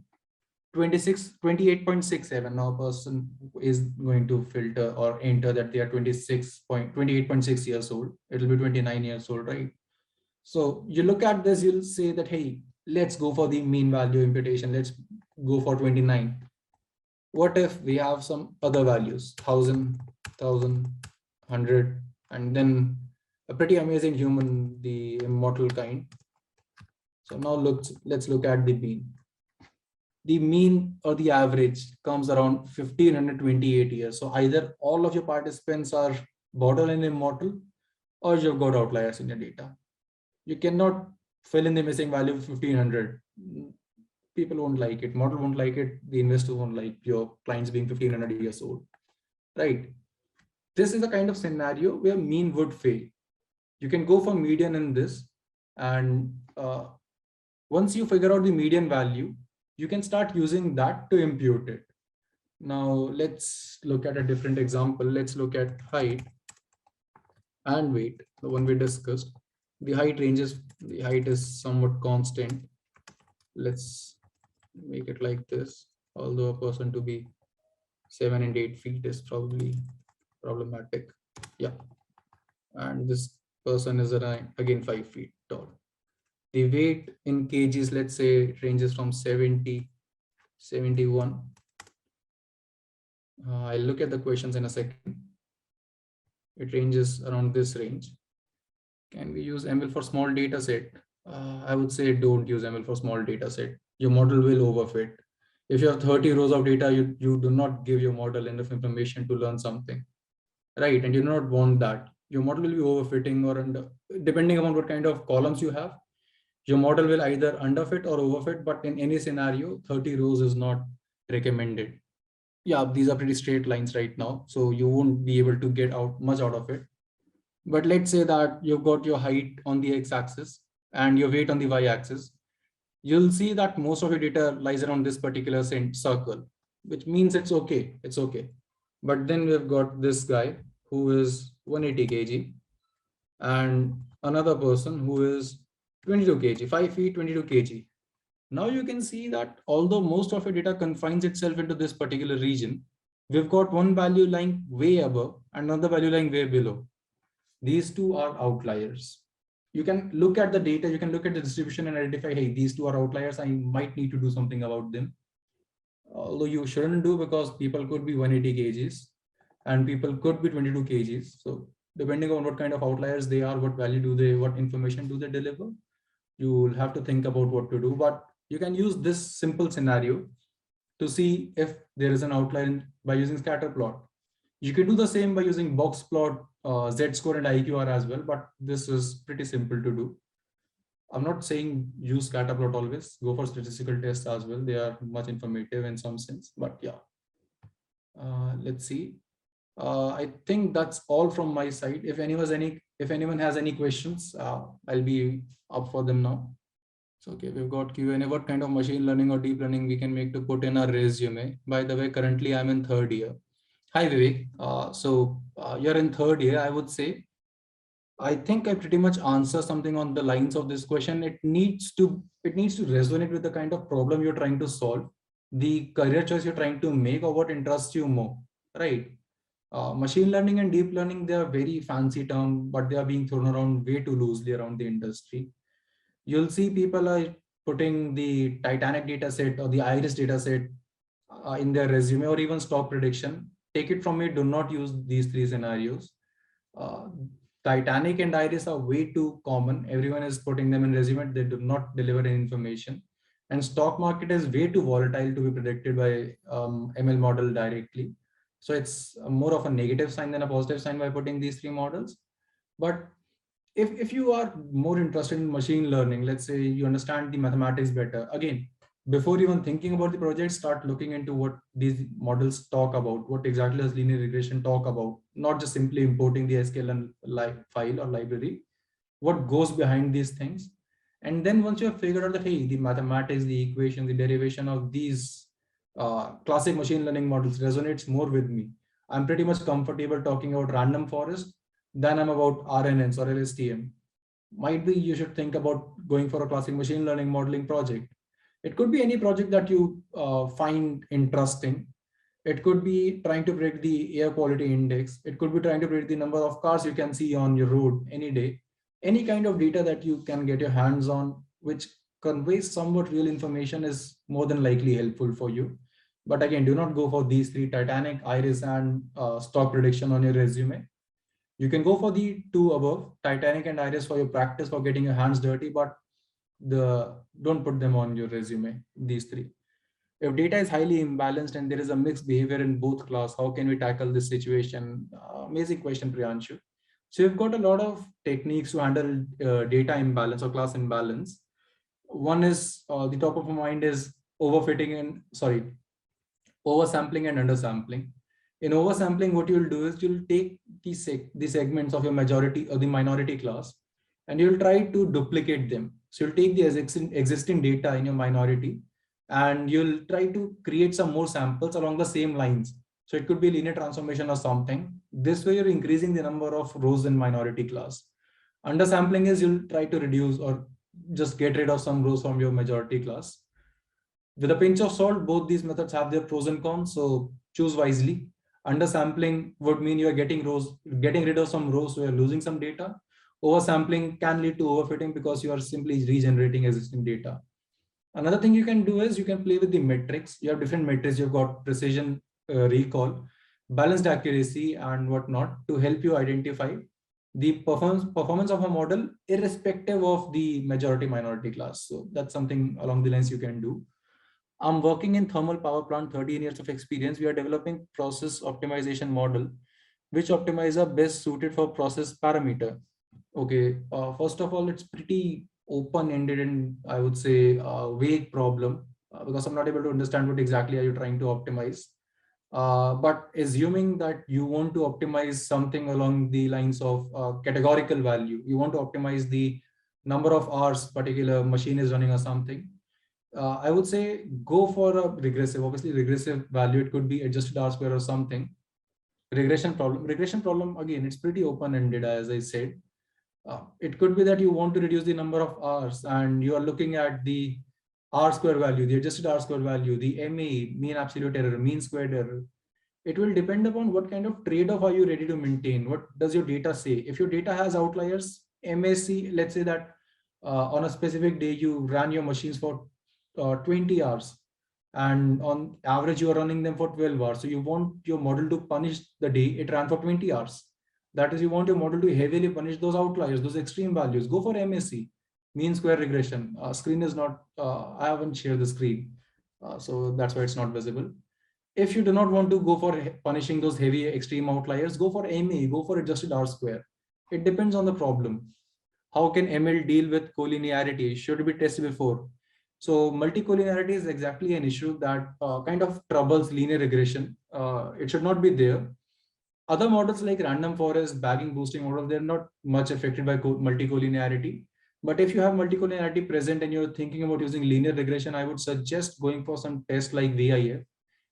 28.67. Now a person is going to filter or enter that they are 28.6 years old. It'll be 29 years old, right? So you look at this, you'll say that, hey, let's go for the mean value imputation. Let's go for 29. What if we have some other values, 1,000, 100, and then a pretty amazing human, the immortal kind. So now let's look at the mean. The mean or the average comes around 1,528 years. So either all of your participants are borderline immortal, or you've got outliers in your data. You cannot fill in the missing value of 1,500. People won't like it. Model won't like it. The investor won't like your clients being 1,500 years old, right? This is a kind of scenario where mean would fail. You can go for median in this, and once you figure out the median value, you can start using that to impute it. Now let's look at a different example. Let's look at height and weight, the one we discussed. The height is somewhat constant. Let's make it like this, although a person to be 7 and 8 feet is probably problematic. Yeah, and this person is around, again, 5 feet tall. The weight in kgs, let's say, it ranges from 70, 71. I'll look at the questions in a second. It ranges around this range. Can we use ML for small data set? I would say don't use ML for small data set. Your model will overfit. If you have 30 rows of data, you do not give your model enough information to learn something, right? And you do not want that. Your model will be overfitting or under, depending upon what kind of columns you have. Your model will either underfit or overfit, but in any scenario, 30 rows is not recommended. Yeah, these are pretty straight lines right now, so you won't be able to get out much out of it. But let's say that you've got your height on the x-axis and your weight on the y-axis. You'll see that most of your data lies around this particular circle, which means it's okay. It's okay. But then we've got this guy who is 180 kg and another person who is 22 kg, 5 feet, 22 kg. Now you can see that although most of your data confines itself into this particular region, we've got one value lying way above and another value lying way below. These two are outliers. You can look at the data, you can look at the distribution and identify, hey, these two are outliers. I might need to do something about them. Although you shouldn't do, because people could be 180 kgs and people could be 22 kgs. So depending on what kind of outliers they are, what value do they, what information do they deliver, you will have to think about what to do. But you can use this simple scenario to see if there is an outlier by using scatter plot. You can do the same by using box plot, z-score and IQR as well, but this is pretty simple to do. I'm not saying use scatter plot always. Go for statistical tests as well. They are much informative in some sense, but yeah. Let's see. I think that's all from my side. If anyone has any questions, I'll be up for them now. So okay, we've got Q&A. What kind of machine learning or deep learning we can make to put in our resume? By the way, currently I'm in third year. Hi Vivek. You're in third year. I would say, I think I pretty much answer something on the lines of this question. It needs to resonate with the kind of problem you're trying to solve, the career choice you're trying to make, or what interests you more, right? Machine learning and deep learning, they are very fancy term, but they are being thrown around way too loosely around the industry. You'll see people are putting the Titanic data set or the Iris data set in their resume, or even stock prediction. Take it from me, do not use these three scenarios. Uh, Titanic and Iris are way too common. Everyone is putting them in resume. They do not deliver any information. And stock market is way too volatile to be predicted by ML model directly. So it's more of a negative sign than a positive sign by putting these three models. But if you are more interested in machine learning, let's say you understand the mathematics better, again, before even thinking about the project, start looking into what these models talk about. What exactly does linear regression talk about? Not just simply importing the sklearn file or library. What goes behind these things? And then once you have figured out that, hey, the mathematics, the equation, the derivation of these classic machine learning models resonates more with me, I'm pretty much comfortable talking about random forest than I'm about RNNs or LSTM. Might be you should think about going for a classic machine learning modeling project. It could be any project that you find interesting. It could be trying to predict the air quality index. It could be trying to predict the number of cars you can see on your road any day. Any kind of data that you can get your hands on, which conveys somewhat real information, is more than likely helpful for you. But again, do not go for these three: Titanic, Iris, and stock prediction on your resume. You can go for the two above, Titanic and Iris, for your practice for getting your hands dirty, but don't put them on your resume, these three. If data is highly imbalanced and there is a mixed behavior in both class, how can we tackle this situation? Amazing question, Priyanshu. So you've got a lot of techniques to handle data imbalance or class imbalance. One is the top of my mind is overfitting and oversampling and undersampling. In oversampling, what you'll do is you'll take the segments of your majority or the minority class, and you'll try to duplicate them. So you'll take the existing data in your minority, and you'll try to create some more samples along the same lines. So it could be linear transformation or something. This way, you're increasing the number of rows in minority class. Undersampling is you'll try to reduce or just get rid of some rows from your majority class. With a pinch of salt, both these methods have their pros and cons, so choose wisely. Undersampling would mean you are getting rid of some rows, so you're losing some data. Oversampling can lead to overfitting because you are simply regenerating existing data. Another thing you can do is you can play with the metrics. You have different metrics. You've got precision, recall, balanced accuracy, and whatnot to help you identify the performance of a model irrespective of the majority minority class. So that's something along the lines you can do. I'm working in thermal power plant, 13 years of experience. We are developing process optimization model, which optimizer best suited for process parameter. Okay, first of all, it's pretty open-ended and I would say vague problem because I'm not able to understand what exactly are you trying to optimize. But assuming that you want to optimize something along the lines of categorical value, you want to optimize the number of hours particular machine is running or something, I would say go for a regressive. Obviously, regressive value, it could be adjusted R square or something. Regression problem, again, it's pretty open-ended, as I said. It could be that you want to reduce the number of hours and you are looking at the R square value, the adjusted R square value, the MAE, mean absolute error, mean squared error. It will depend upon what kind of trade-off are you ready to maintain. What does your data say? If your data has outliers, MAC, let's say that on a specific day you ran your machines for 20 hours and on average you are running them for 12 hours. So you want your model to punish the day it ran for 20 hours. That is, you want your model to heavily punish those outliers, those extreme values. Go for MAC, mean square regression. Screen is not, I haven't shared the screen. So that's why it's not visible. If you do not want to go for punishing those heavy extreme outliers, go for MA, go for adjusted R square. It depends on the problem. How can ML deal with collinearity? Should it be tested before? So multicollinearity is exactly an issue that kind of troubles linear regression. It should not be there. Other models like random forest, bagging, boosting models, they're not much affected by multicollinearity. But if you have multicollinearity present and you're thinking about using linear regression, I would suggest going for some tests like VIF,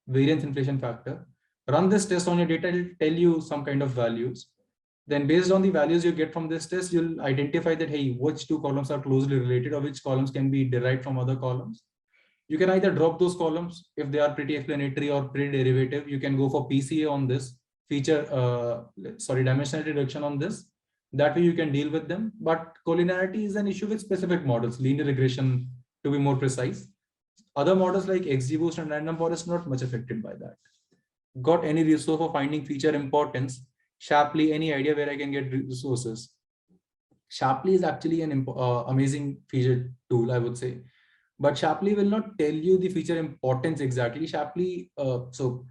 variance inflation factor. Run this test on your data, it'll tell you some kind of values. Then based on the values you get from this test, you'll identify that, hey, which two columns are closely related or which columns can be derived from other columns. You can either drop those columns if they are pretty explanatory or pretty derivative. You can go for PCA on this dimensionality reduction on this. That way you can deal with them. But collinearity is an issue with specific models, linear regression to be more precise. Other models like XGBoost and random forest not much affected by that. Got any resource for finding feature importance? Shapley, any idea where I can get resources? Shapley is actually an amazing feature tool, I would say. but Shapley will not tell you the feature importance exactly. Shapley, so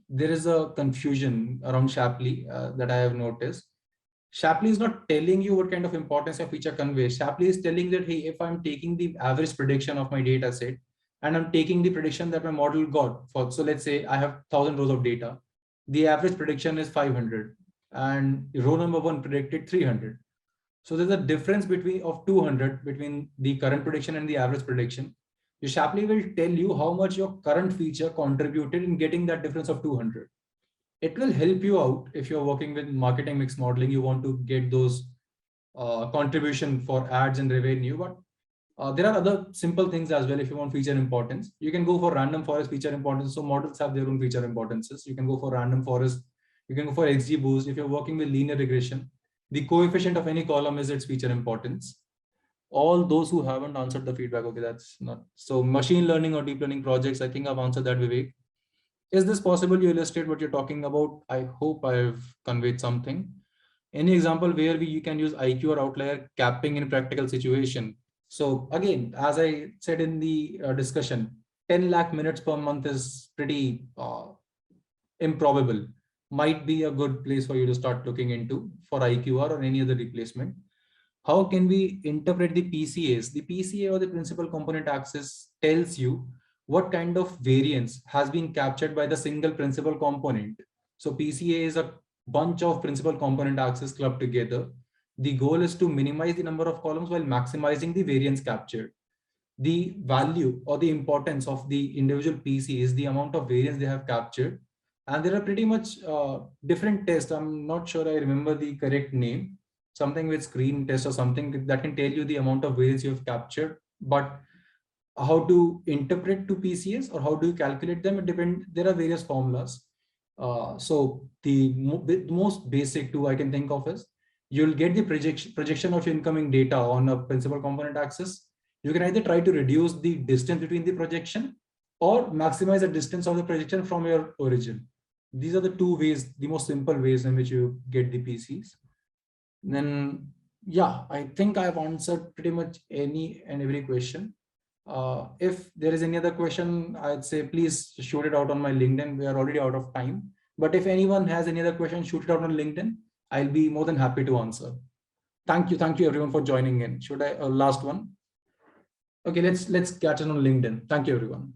there is a confusion around Shapley that I have noticed. Shapley is not telling you what kind of importance a feature conveys. Shapley is telling that, hey, if I'm taking the average prediction of my data set and I'm taking the prediction that my model got for, so let's say I have 1,000 rows of data, the average prediction is 500 and row number one predicted 300. So there's a difference between of 200 between the current prediction and the average prediction. Your Shapley will tell you how much your current feature contributed in getting that difference of 200. It will help you out if you're working with marketing mix modeling. You want to get those contribution for ads and revenue, but there are other simple things as well. If you want feature importance, you can go for random forest feature importance. So models have their own feature importances. You can go for random forest. You can go for XGBoost. If you're working with linear regression, the coefficient of any column is its feature importance. All those who haven't answered the feedback, okay, that's not so. Machine learning or deep learning projects, I think I've answered that, Vivek. Is this possible you illustrate what you're talking about? I hope I've conveyed something. Any example where you can use IQ or outlier capping in practical situation? So again, as I said in the discussion, 10 lakh minutes per month is pretty improbable. Might be a good place for you to start looking into for IQR or any other replacement. How can we interpret the PCAs? The PCA or the principal component axis tells you what kind of variance has been captured by the single principal component. So PCA is a bunch of principal component axes clubbed together. The goal is to minimize the number of columns while maximizing the variance captured. The value or the importance of the individual PC is the amount of variance they have captured. And there are pretty much different tests. I'm not sure I remember the correct name, something with screen test or something that can tell you the amount of variance you have captured. But how to interpret to PCS or how do you calculate them? It depends. There are various formulas. So the most basic two I can think of is you'll get the projection of incoming data on a principal component axis. You can either try to reduce the distance between the projection or maximize the distance of the projection from your origin. These are the two ways, the most simple ways in which you get the PCs. Then, yeah, I think I've answered pretty much any and every question. If there is any other question, I'd say please shoot it out on my LinkedIn. We are already out of time. But if anyone has any other question, shoot it out on LinkedIn. I'll be more than happy to answer. Thank you. Thank you everyone for joining in. Should I last one? Okay, let's catch it on LinkedIn. Thank you everyone.